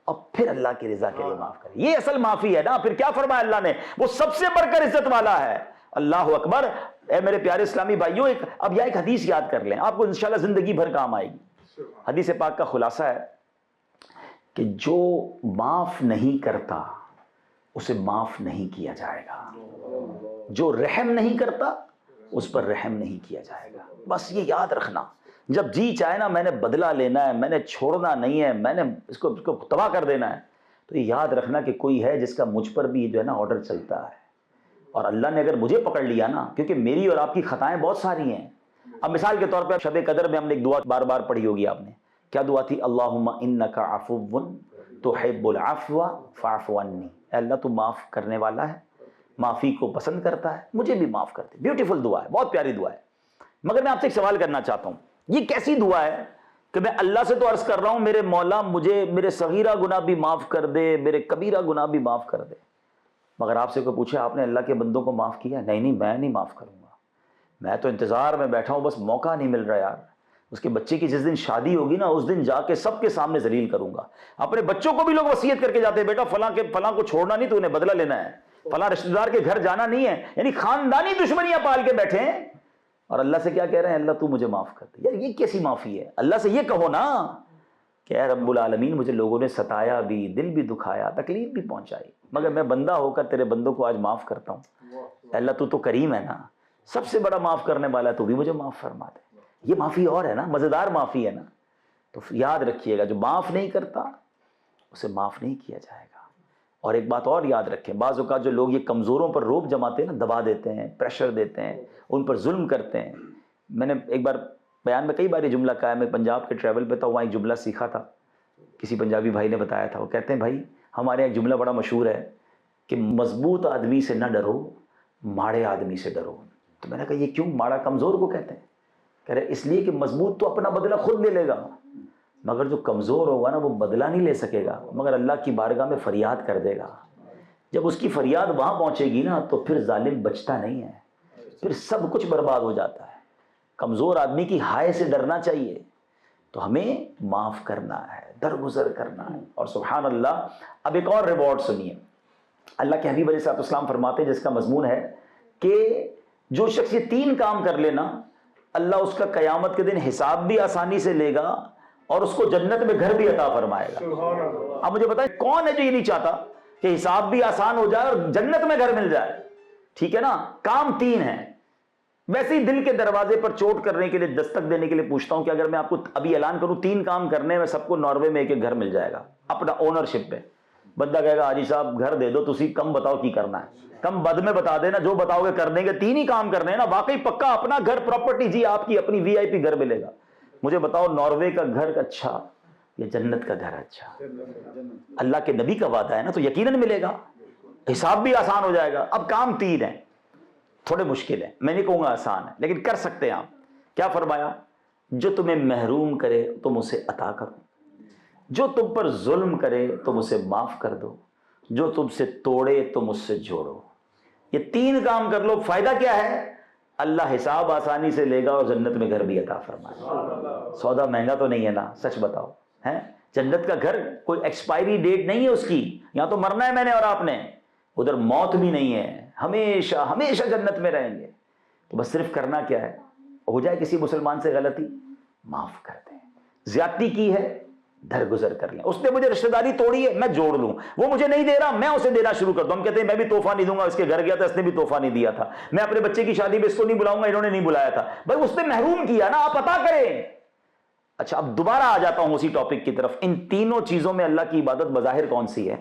اور پھر اللہ کی رضا کے لیے معاف کریں. یہ اصل معافی ہے نا. پھر کیا فرمایا اللہ نے, وہ سب سے بڑھ کر عزت والا ہے. اللہ اکبر. اے میرے پیارے اسلامی بھائیوں, اب یہ ایک حدیث یاد کر لیں, آپ کو انشاءاللہ زندگی بھر کام آئے گی. حدیث پاک کا خلاصہ ہے کہ جو معاف نہیں کرتا اسے معاف نہیں کیا جائے گا, جو رحم نہیں کرتا اس پر رحم نہیں کیا جائے گا. بس یہ یاد رکھنا, جب جی چاہے نا میں نے بدلہ لینا ہے, میں نے چھوڑنا نہیں ہے, میں نے اس کو تباہ کر دینا ہے, تو یہ یاد رکھنا کہ کوئی ہے جس کا مجھ پر بھی جو ہے نا آرڈر چلتا ہے. اور اللہ نے اگر مجھے پکڑ لیا نا, کیونکہ میری اور آپ کی خطائیں بہت ساری ہیں. اب مثال کے طور پہ شب قدر میں ہم نے ایک دعا بار بار پڑھی ہوگی آپ نے, کیا دعا تھی؟ اللہم انک عفو تحب العفو فاعف عنی. اے اللہ تو معاف کرنے والا ہے, معافی کو پسند کرتا ہے, مجھے بھی معاف کر دے. بیوٹیفل دعا ہے, بہت پیاری دعا ہے. مگر میں آپ سے ایک سوال کرنا چاہتا ہوں, یہ کیسی دعا ہے کہ میں اللہ سے تو عرض کر رہا ہوں میرے مولا مجھے میرے صغیرہ گناہ بھی معاف کر دے, میرے کبیرہ گناہ بھی معاف کر دے, مگر آپ سے کوئی پوچھے آپ نے اللہ کے بندوں کو معاف کیا؟ نہیں میں نہیں معاف کروں گا, میں تو انتظار میں بیٹھا ہوں, بس موقع نہیں مل رہا یار. اس کے بچے کی جس دن شادی ہوگی نا اس دن جا کے سب کے سامنے ذلیل کروں گا. اپنے بچوں کو بھی لوگ وصیت کر کے جاتے ہیں, بیٹا فلاں کو چھوڑنا نہیں, تو انہیں بدلہ لینا ہے, فلاں رشتہ دار کے گھر جانا نہیں ہے. یعنی خاندانی دشمنیاں پال کے بیٹھے ہیں, اور اللہ سے کیا کہہ رہے ہیں؟ اللہ تو مجھے معاف کر دے. یار یہ کیسی معافی ہے؟ اللہ سے یہ کہو نا کہ اے رب العالمین مجھے لوگوں نے ستایا بھی, دل بھی دکھایا, تکلیف بھی پہنچائی, مگر میں بندہ ہو کر تیرے بندوں کو آج معاف کرتا ہوں. اللہ تو کریم ہے نا, سب سے بڑا معاف کرنے والا ہے, تو بھی مجھے معاف فرما دے. یہ معافی اور ہے نا, مزیدار معافی ہے نا. تو یاد رکھیے گا جو معاف نہیں کرتا اسے معاف نہیں کیا جائے گا. اور ایک بات اور یاد رکھیں, بعض اوقات جو لوگ یہ کمزوروں پر روب جماتے ہیں نا, دبا دیتے ہیں, پریشر دیتے ہیں, ان پر ظلم کرتے ہیں. میں نے ایک بار بیان میں کئی بار یہ جملہ کہا ہے, میں پنجاب کے ٹریول پہ تھا, وہاں ایک جملہ سیکھا تھا, کسی پنجابی بھائی نے بتایا تھا. وہ کہتے ہیں بھائی ہمارے ایک جملہ بڑا مشہور ہے کہ مضبوط آدمی سے نہ ڈرو, ماڑے آدمی سے ڈرو. تو میں نے کہا یہ کیوں ماڑا کمزور کو کہتے ہیں؟ کہہ رہے اس لیے کہ مضبوط تو اپنا بدلہ خود لے لے گا, مگر جو کمزور ہوگا نا وہ بدلہ نہیں لے سکے گا, مگر اللہ کی بارگاہ میں فریاد کر دے گا. جب اس کی فریاد وہاں پہنچے گی نا تو پھر ظالم بچتا نہیں ہے, پھر سب کچھ برباد ہو جاتا ہے. کمزور آدمی کی ہائے سے ڈرنا چاہیے. تو ہمیں معاف کرنا ہے, درگزر کرنا ہے. اور سبحان اللہ, اب ایک اور ریوارڈ سنیے. اللہ کے حبیب علیہ السلام فرماتے ہیں, جس کا مضمون ہے کہ جو شخص یہ 3 کام کر لینا, اللہ اس کا قیامت کے دن حساب بھی آسانی سے لے گا اور اس کو جنت میں گھر بھی عطا فرمائے گا. اب مجھے بتائیں کون ہے جو یہ نہیں چاہتا کہ حساب بھی آسان ہو جائے اور جنت میں گھر مل جائے؟ ٹھیک ہے نا, کام 3 ہیں. ویسے ہی دل کے دروازے پر چوٹ کرنے کے لیے, دستک دینے کے لیے پوچھتا ہوں کہ اگر میں آپ کو ابھی اعلان کروں 3 کام کرنے میں سب کو ناروے میں ایک گھر مل جائے گا اپنا اونرشپ پہ. بندہ کہے گا حاجی صاحب گھر دے دو, تسی کم بتاؤ کی کرنا ہے, کم بد میں بتا دینا, جو بتاؤ گے کر دیں گے. 3 ہی کام کرنے ہیں نا, واقعی پکا اپنا گھر, پراپرٹی, جی آپ کی اپنی VIP گھر ملے گا. مجھے بتاؤ ناروے کا گھر اچھا یا جنت کا گھر اچھا؟ اللہ کے نبی کا وعدہ ہے نا, تو یقیناً ملے گا, حساب بھی آسان ہو جائے گا. اب کام 3 ہیں, تھوڑے مشکل ہیں, میں نہیں کہوں گا آسان ہے, لیکن کر سکتے ہیں آپ. کیا فرمایا؟ جو تمہیں محروم کرے تم اسے عطا کرو, جو تم پر ظلم کرے تم اسے معاف کر دو, جو تم سے توڑے تم اس سے جوڑو. یہ 3 کام کر لو, فائدہ کیا ہے؟ اللہ حساب آسانی سے لے گا اور جنت میں گھر بھی عطا فرمائے. سودا مہنگا تو نہیں ہے نا, سچ بتاؤ ہیں؟ جنت کا گھر کوئی ایکسپائری ڈیٹ نہیں ہے اس کی, یہاں تو مرنا ہے میں نے اور آپ نے, ادھر موت بھی نہیں ہے, ہمیشہ ہمیشہ جنت میں رہیں گے. تو بس صرف کرنا کیا ہے, ہو جائے کسی مسلمان سے غلطی معاف کر دیں, زیادتی کی ہے درگزر کر لیں. اس نے مجھے رشتہ داری توڑی ہے، میں جوڑ لوں. وہ مجھے نہیں دے رہا، میں اسے دینا شروع کر دوں. ہم کہتے ہیں میں بھی تحفہ نہیں دوں گا، اس کے گھر گیا تھا اس نے بھی تحفہ نہیں دیا تھا. میں اپنے بچے کی شادی میں اس کو نہیں بلاؤں گا، انہوں نے نہیں بلایا تھا. بھائی اس نے محروم کیا نا، آپ عطا کریں. اچھا اب دوبارہ آ جاتا ہوں اسی ٹاپک کی طرف. ان تینوں چیزوں میں اللہ کی عبادت بظاہر کون سی ہے؟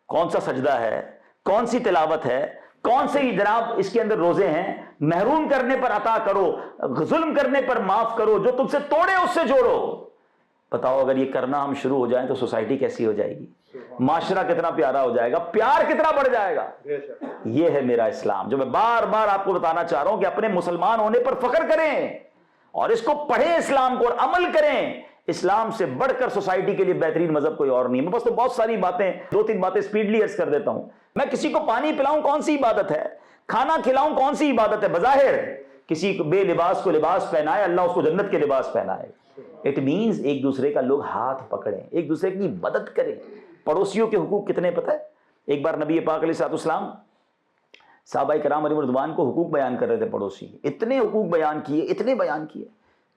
کون سا سجدہ ہے؟ کون سی تلاوت ہے؟ کون سے جناب اس کے اندر روزے ہیں؟ محروم کرنے پر عطا کرو، ظلم کرنے پر معاف کرو، جو تم سے توڑے اس سے جوڑو. بتاؤ اگر یہ کرنا ہم شروع ہو جائیں تو سوسائٹی کیسی ہو جائے گی؟ معاشرہ کتنا پیارا ہو جائے گا، پیار کتنا بڑھ جائے گا. یہ ہے میرا اسلام جو میں بار بار آپ کو بتانا چاہ رہا ہوں کہ اپنے مسلمان ہونے پر فخر کریں اور اس کو پڑھیں اسلام کو اور عمل کریں. اسلام سے بڑھ کر سوسائٹی کے لیے بہترین مذہب کوئی اور نہیں ہے. میں بس تو بہت ساری باتیں، 2-3 باتیں سپیڈلی عرض کر دیتا ہوں. میں کسی کو پانی پلاؤں کون سی عبادت ہے؟ کھانا کھلاؤں کون سی عبادت ہے؟ بظاہر کسی بے لباس کو لباس پہنائے، اللہ اس کو جنت کے لباس پہنائے. اٹ مینز ایک دوسرے کا لوگ ہاتھ پکڑیں، ایک دوسرے کی مدد کریں. پڑوسیوں کے حقوق کتنے پتہ ہے؟ ایک بار نبی پاک علیہ الصلوۃ والسلام صحابہ کرام علیہ رضوان کو حقوق بیان کر رہے تھے پڑوسی. اتنے حقوق بیان کیے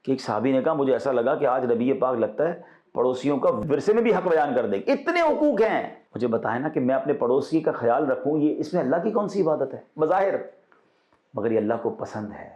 کہ ایک صحابی نے کہا مجھے ایسا لگا کہ آج نبی پاک لگتا ہے پڑوسیوں کا ورثے میں بھی حق بیان کر دیں. اتنے حقوق ہیں، مجھے بتائیں نا کہ میں اپنے پڑوسی کا خیال رکھوں، یہ اس میں اللہ کی کون سی عبادت ہے بظاہر؟ مگر یہ اللہ کو پسند ہے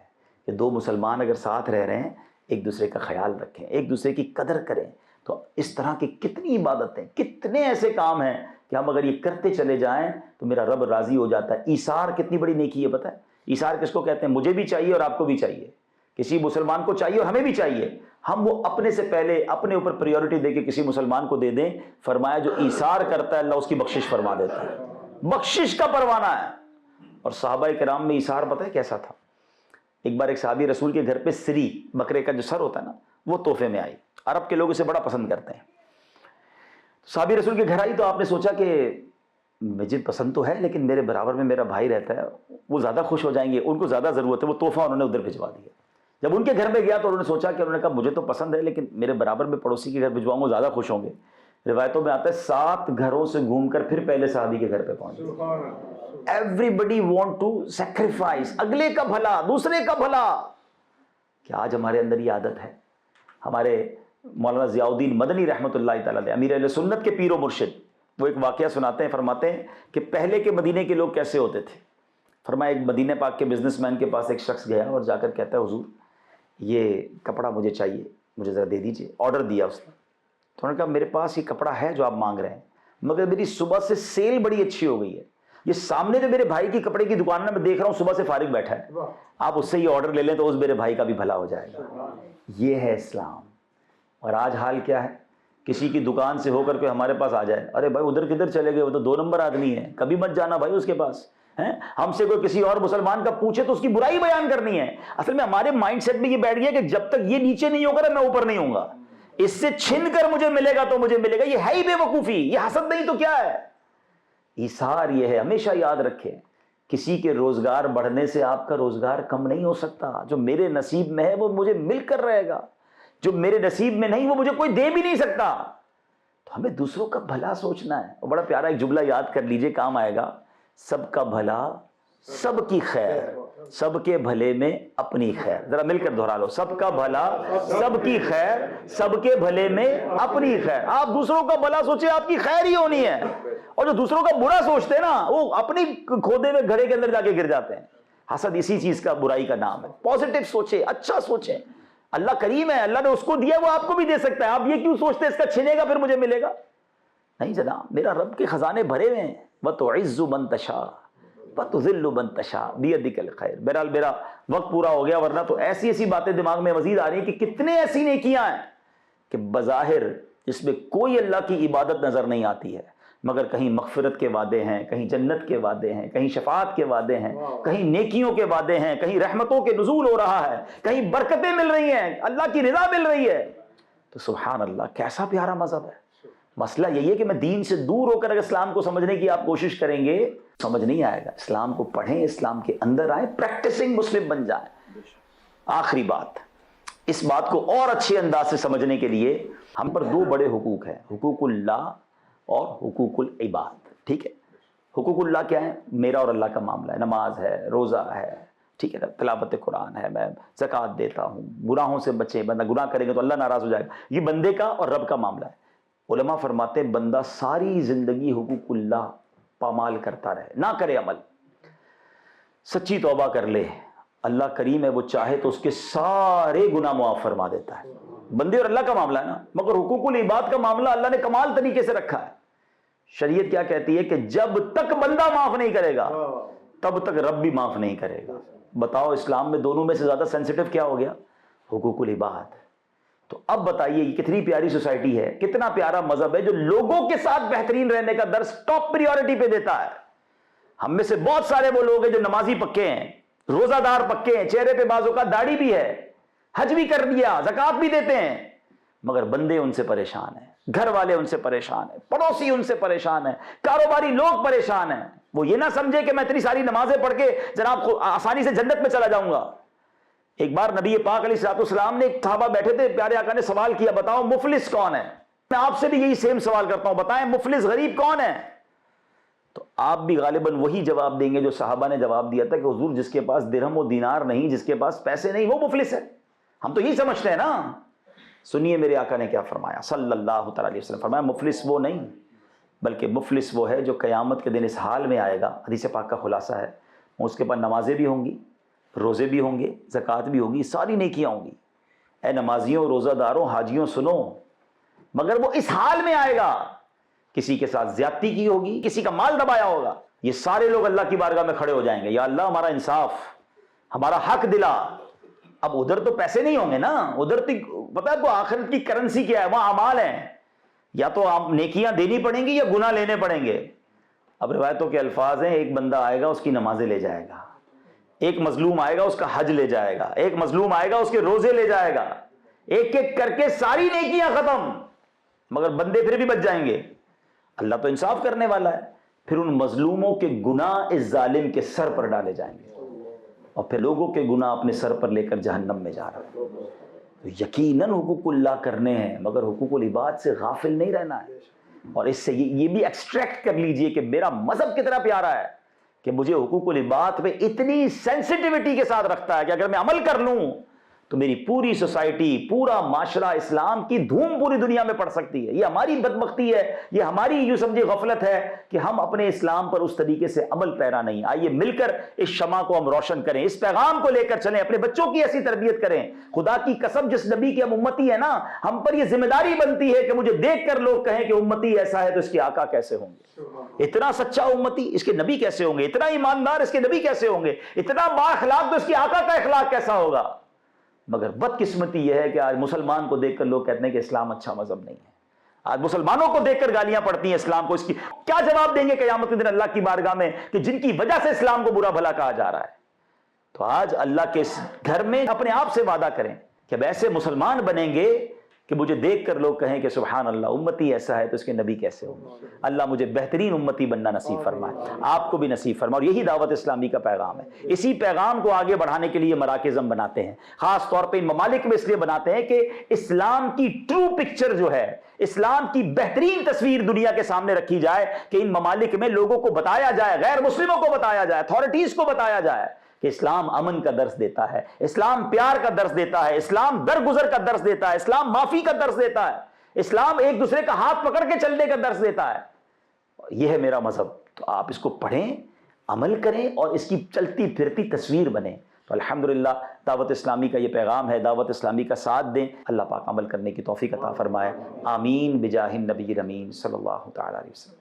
کہ دو مسلمان اگر ساتھ رہ رہے ہیں ایک دوسرے کا خیال رکھیں، ایک دوسرے کی قدر کریں. تو اس طرح کی کتنی عبادتیں، کتنے ایسے کام ہیں کہ ہم اگر یہ کرتے چلے جائیں تو میرا رب راضی ہو جاتا ہے. ایثار کتنی بڑی نیکی ہے پتہ ہے؟ ایثار کس کو کہتے ہیں؟ مجھے بھی چاہیے اور آپ کو بھی چاہیے، کسی مسلمان کو چاہیے اور ہمیں بھی چاہیے. ہم وہ اپنے سے پہلے اپنے اوپر پریورٹی دے کے کسی مسلمان کو دے دیں. فرمایا جو ایثار کرتا ہے اللہ اس کی بخشش فرما دیتا ہے، بخشش کا پروانہ ہے. اور صحابہ کرام میں ایثار پتہ ہے کیسا تھا؟ ایک بار ایک صحابی رسول کے گھر پہ سری، بکرے کا جو سر ہوتا ہے نا، وہ تحفے میں آئی. عرب کے لوگ اسے بڑا پسند کرتے ہیں. صحابی رسول کے گھر آئی تو آپ نے سوچا کہ مجھے پسند تو ہے لیکن میرے برابر میں میرا بھائی رہتا ہے، وہ زیادہ خوش ہو جائیں گے، ان کو زیادہ ضرورت ہے. وہ تحفہ انہوں نے ادھر بھجوا دیا. جب ان کے گھر میں گیا تو انہوں نے سوچا کہ انہوں نے کہا مجھے تو پسند ہے لیکن میرے برابر میں پڑوسی کے گھر بھجواؤں گا زیادہ خوش ہوں گے. روایتوں میں آتا ہے 7 گھروں سے گھوم کر پھر پہلے صحابی کے گھر پہ پہنچے. ایوری وانٹ ٹو سیکریفائس، اگلے کا بھلا، دوسرے کا بھلا. کہ آج ہمارے اندر یہ عادت ہے. ہمارے مولانا ضیاء الدین مدنی رحمۃ اللہ تعالی علیہ، امیر اہل سنت کے پیر و مرشد، وہ ایک واقعہ سناتے ہیں. فرماتے ہیں کہ پہلے کے مدینے کے لوگ کیسے ہوتے تھے. فرمایا ایک مدینہ پاک کے بزنس مین کے پاس ایک شخص گیا اور جا کر کہتا ہے حضور یہ کپڑا مجھے چاہیے، مجھے ذرا دے دیجئے. آرڈر دیا اس نے. تو انہوں نے کہا میرے پاس یہ کپڑا ہے جو آپ مانگ رہے ہیں، مگر میری صبح سے سیل بڑی اچھی ہو گئی ہے. یہ سامنے جو میرے بھائی کی کپڑے کی دکان میں دیکھ رہا ہوں صبح سے فارغ بیٹھا ہے، آپ اس سے یہ آرڈر لے لیں تو اس میرے بھائی کا بھی بھلا ہو جائے گا. یہ ہے اسلام. اور آج حال کیا ہے؟ کسی کی دکان سے ہو کر کے ہمارے پاس آ جائے، ارے بھائی ادھر کدھر چلے گئے، وہ تو 2 نمبر آدمی ہے، کبھی مت جانا بھائی اس کے پاس. ہم سے کوئی کسی اور مسلمان کا پوچھے تو اس کی برائی بیان کرنی ہے. اصل میں ہمارے مائنڈ سیٹ میں یہ بیٹھ گیا کہ جب تک یہ نیچے نہیں ہوگا میں اوپر نہیں ہوں گا، اس سے چھن کر مجھے ملے گا تو مجھے ملے گا. یہ ہے ہی بے وقوفی، یہ حسد نہیں تو کیا ہے. ایثار یہ ہے. ہمیشہ یاد رکھیں کسی کے روزگار بڑھنے سے آپ کا روزگار کم نہیں ہو سکتا. جو میرے نصیب میں ہے وہ مجھے مل کر رہے گا، جو میرے نصیب میں نہیں وہ مجھے کوئی دے بھی نہیں سکتا. تو ہمیں دوسروں کا بھلا سوچنا ہے. اور بڑا پیارا ایک جملہ یاد کر لیجئے، کام آئے گا. سب کا بھلا سب کی خیر، سب کے بھلے میں اپنی خیر. ذرا مل کر دہرا لو، سب کا بھلا سب کی خیر، سب کے بھلے میں اپنی خیر. آپ دوسروں کا بھلا سوچیں، آپ کی خیر ہی ہونی ہے. اور جو دوسروں کا برا سوچتے ہیں نا وہ اپنی کھودے ہوئے گھڑے کے اندر جا کے گر جاتے ہیں. حسد اسی چیز کا، برائی کا نام ہے. پازیٹو سوچیں، اچھا سوچیں. اللہ کریم ہے، اللہ نے اس کو دیا وہ آپ کو بھی دے سکتا ہے. آپ یہ کیوں سوچتے ہیں اس کا چھنے گا پھر مجھے ملے گا؟ نہیں جناب، میرا رب کے خزانے بھرے ہوئے ہیں. وَتُعِزُّ مَن تَشَاءُ وَتُذِلُّ مَن تَشَاءُ بِيَدِكَ الْخَيْرُ. بہرحال میرا وقت پورا ہو گیا، ورنہ تو ایسی ایسی باتیں دماغ میں مزید آ رہی ہیں کہ کتنے ایسی نیکیاں ہیں کہ بظاہر اس میں کوئی اللہ کی عبادت نظر نہیں آتی ہے، مگر کہیں مغفرت کے وعدے ہیں، کہیں جنت کے وعدے ہیں، کہیں شفاعت کے وعدے ہیں، کہیں نیکیوں کے وعدے ہیں، کہیں رحمتوں کے نزول ہو رہا ہے، کہیں برکتیں مل رہی ہیں، اللہ کی رضا مل رہی ہے. تو سبحان اللہ، کیسا پیارا مذہب ہے. مسئلہ یہی ہے کہ میں دین سے دور ہو کر اگر اسلام کو سمجھنے کی آپ کوشش کریں گے سمجھ نہیں آئے گا. اسلام کو پڑھیں، اسلام کے اندر آئیں، پریکٹسنگ مسلم بن جائیں. آخری بات، اس بات کو اور اچھے انداز سے سمجھنے کے لیے ہم پر 2 بڑے حقوق ہیں، حقوق اللہ اور حقوق العباد. ٹھیک ہے؟ حقوق اللہ کیا ہے؟ میرا اور اللہ کا معاملہ ہے، نماز ہے، روزہ ہے، ٹھیک ہے نا، تلاوت قرآن ہے، میں زکوٰۃ دیتا ہوں، گناہوں سے بچے، بندہ گناہ کرے گا تو اللہ ناراض ہو جائے گا، یہ بندے کا اور رب کا معاملہ ہے۔ علماء فرماتے ہیں بندہ ساری زندگی حقوق اللہ پامال کرتا رہے، نہ کرے عمل، سچی توبہ کر لے، اللہ کریم ہے، وہ چاہے تو اس کے سارے گناہ معاف فرما دیتا ہے۔ بندے اور اللہ کا معاملہ ہے نا، مگر حقوق العباد کا معاملہ اللہ نے کمال طریقے سے رکھا ہے۔ شریعت کیا کہتی ہے کہ جب تک بندہ معاف نہیں کرے گا تب تک رب بھی معاف نہیں کرے گا۔ بتاؤ اسلام میں دونوں میں سے زیادہ سینسٹیو کیا ہو گیا؟ حقوق العباد۔ تو اب بتائیے یہ کتنی پیاری سوسائٹی ہے، کتنا پیارا مذہب ہے جو لوگوں کے ساتھ بہترین رہنے کا درس ٹاپ پریورٹی پہ دیتا ہے۔ ہم میں سے بہت سارے وہ لوگ ہیں جو نمازی پکے ہیں، روزہ دار پکے ہیں، چہرے پہ بعض اوقات داڑھی بھی ہے، حج بھی کر دیا، زکوٰۃ بھی دیتے ہیں، مگر بندے ان سے پریشان ہیں، گھر والے ان سے پریشان ہیں، پڑوسی ان سے پریشان ہیں، کاروباری لوگ پریشان ہیں۔ وہ یہ نہ سمجھے کہ میں اتنی ساری نمازیں پڑھ کے جناب آسانی سے جنت میں چلا جاؤں گا۔ ایک بار نبی پاک علیہ الصلوۃ والسلام نے، ایک صحابہ بیٹھے تھے، پیارے آقا نے سوال کیا، بتاؤ مفلس کون ہے؟ میں آپ سے بھی یہی سیم سوال کرتا ہوں، بتائیں مفلس غریب کون ہے؟ تو آپ بھی غالباً وہی جواب دیں گے جو صحابہ نے جواب دیا تھا کہ حضور جس کے پاس درہم و دینار نہیں، جس کے پاس پیسے نہیں، وہ مفلس ہے۔ ہم تو یہی سمجھتے ہیں نا۔ سنیے میرے آقا نے کیا فرمایا صلی اللہ تعالیٰ علیہ وسلم، فرمایا مفلس وہ نہیں بلکہ مفلس وہ ہے جو قیامت کے دن اس حال میں آئے گا، حدیث پاک کا خلاصہ ہے، اس کے پاس نمازیں بھی ہوں گی، روزے بھی ہوں گے، زکوٰۃ بھی ہوگی، ساری نیکیاں ہوں گی۔ اے نمازیوں، روزہ داروں، حاجیوں سنو، مگر وہ اس حال میں آئے گا، کسی کے ساتھ زیادتی کی ہوگی، کسی کا مال دبایا ہوگا، یہ سارے لوگ اللہ کی بارگاہ میں کھڑے ہو جائیں گے، یا اللہ ہمارا انصاف، ہمارا حق دلا۔ اب ادھر تو پیسے نہیں ہوں گے نا، ادھر تو پتہ ہے کو آخرت کی کرنسی کیا ہے، وہاں اعمال ہیں، یا تو آپ نیکیاں دینی پڑیں گی یا گناہ لینے پڑیں گے۔ اب روایتوں کے الفاظ ہیں، ایک بندہ آئے گا اس کی نمازیں لے جائے گا، ایک مظلوم آئے گا اس کا حج لے جائے گا، ایک مظلوم آئے گا اس کے روزے لے جائے گا، ایک ایک کر کے ساری نیکیاں ختم، مگر بندے پھر بھی بچ جائیں گے۔ اللہ تو انصاف کرنے والا ہے، پھر ان مظلوموں کے گناہ اس ظالم کے سر پر ڈالے جائیں گے، اور پھر لوگوں کے گناہ اپنے سر پر لے کر جہنم میں جا رہا ہے۔ تو یقیناً حقوق اللہ کرنے ہیں، مگر حقوق العباد سے غافل نہیں رہنا ہے۔ اور اس سے یہ بھی ایکسٹریکٹ کر لیجئے کہ میرا مذہب کتنا پیارا ہے کہ مجھے حقوق العباد پہ اتنی سینسٹیوٹی کے ساتھ رکھتا ہے کہ اگر میں عمل کر لوں تو میری پوری سوسائٹی، پورا معاشرہ اسلام کی دھوم پوری دنیا میں پڑ سکتی ہے۔ یہ ہماری بدبختی ہے، یہ ہماری یوں سمجھے غفلت ہے کہ ہم اپنے اسلام پر اس طریقے سے عمل پیرا نہیں۔ آئیے مل کر اس شمع کو ہم روشن کریں، اس پیغام کو لے کر چلیں، اپنے بچوں کی ایسی تربیت کریں۔ خدا کی قسم جس نبی کی ہم امتی ہے نا، ہم پر یہ ذمہ داری بنتی ہے کہ مجھے دیکھ کر لوگ کہیں کہ امتی ایسا ہے تو اس کے آقا کیسے ہوں گے، اتنا سچا امتی اس کے نبی کیسے ہوں گے، اتنا ایماندار اس کے نبی کیسے ہوں گے، اتنا با اخلاق تو اس کے آقا کا اخلاق کیسا ہوگا۔ مگر بدقسمتی یہ ہے کہ آج مسلمان کو دیکھ کر لوگ کہتے ہیں کہ اسلام اچھا مذہب نہیں ہے۔ آج مسلمانوں کو دیکھ کر گالیاں پڑتی ہیں اسلام کو، اس کی کیا جواب دیں گے قیامت کے دن اللہ کی بارگاہ میں کہ جن کی وجہ سے اسلام کو برا بھلا کہا جا رہا ہے۔ تو آج اللہ کے اس گھر میں اپنے آپ سے وعدہ کریں کہ اب ایسے مسلمان بنیں گے کہ مجھے دیکھ کر لوگ کہیں کہ سبحان اللہ، امتی ایسا ہے تو اس کے نبی کیسے ہوں۔ اللہ مجھے بہترین امتی بننا نصیب فرمائے، آپ کو بھی نصیب فرمائے۔ اور یہی دعوت اسلامی کا پیغام ہے۔ اسی پیغام کو آگے بڑھانے کے لیے مراکز ہم بناتے ہیں، خاص طور پہ ان ممالک میں اس لیے بناتے ہیں کہ اسلام کی ٹرو پکچر جو ہے، اسلام کی بہترین تصویر دنیا کے سامنے رکھی جائے کہ ان ممالک میں لوگوں کو بتایا جائے، غیر مسلموں کو بتایا جائے، اتھارٹیز کو بتایا جائے کہ اسلام امن کا درس دیتا ہے، اسلام پیار کا درس دیتا ہے، اسلام درگزر کا درس دیتا ہے، اسلام معافی کا درس دیتا ہے، اسلام ایک دوسرے کا ہاتھ پکڑ کے چلنے کا درس دیتا ہے۔ یہ ہے میرا مذہب، تو آپ اس کو پڑھیں، عمل کریں اور اس کی چلتی پھرتی تصویر بنیں۔ تو الحمدللہ دعوت اسلامی کا یہ پیغام ہے، دعوت اسلامی کا ساتھ دیں، اللہ پاک عمل کرنے کی توفیق عطا فرمائے۔ آمین بجاہ النبی الامین صلی اللہ تعالی علیہ وسلم۔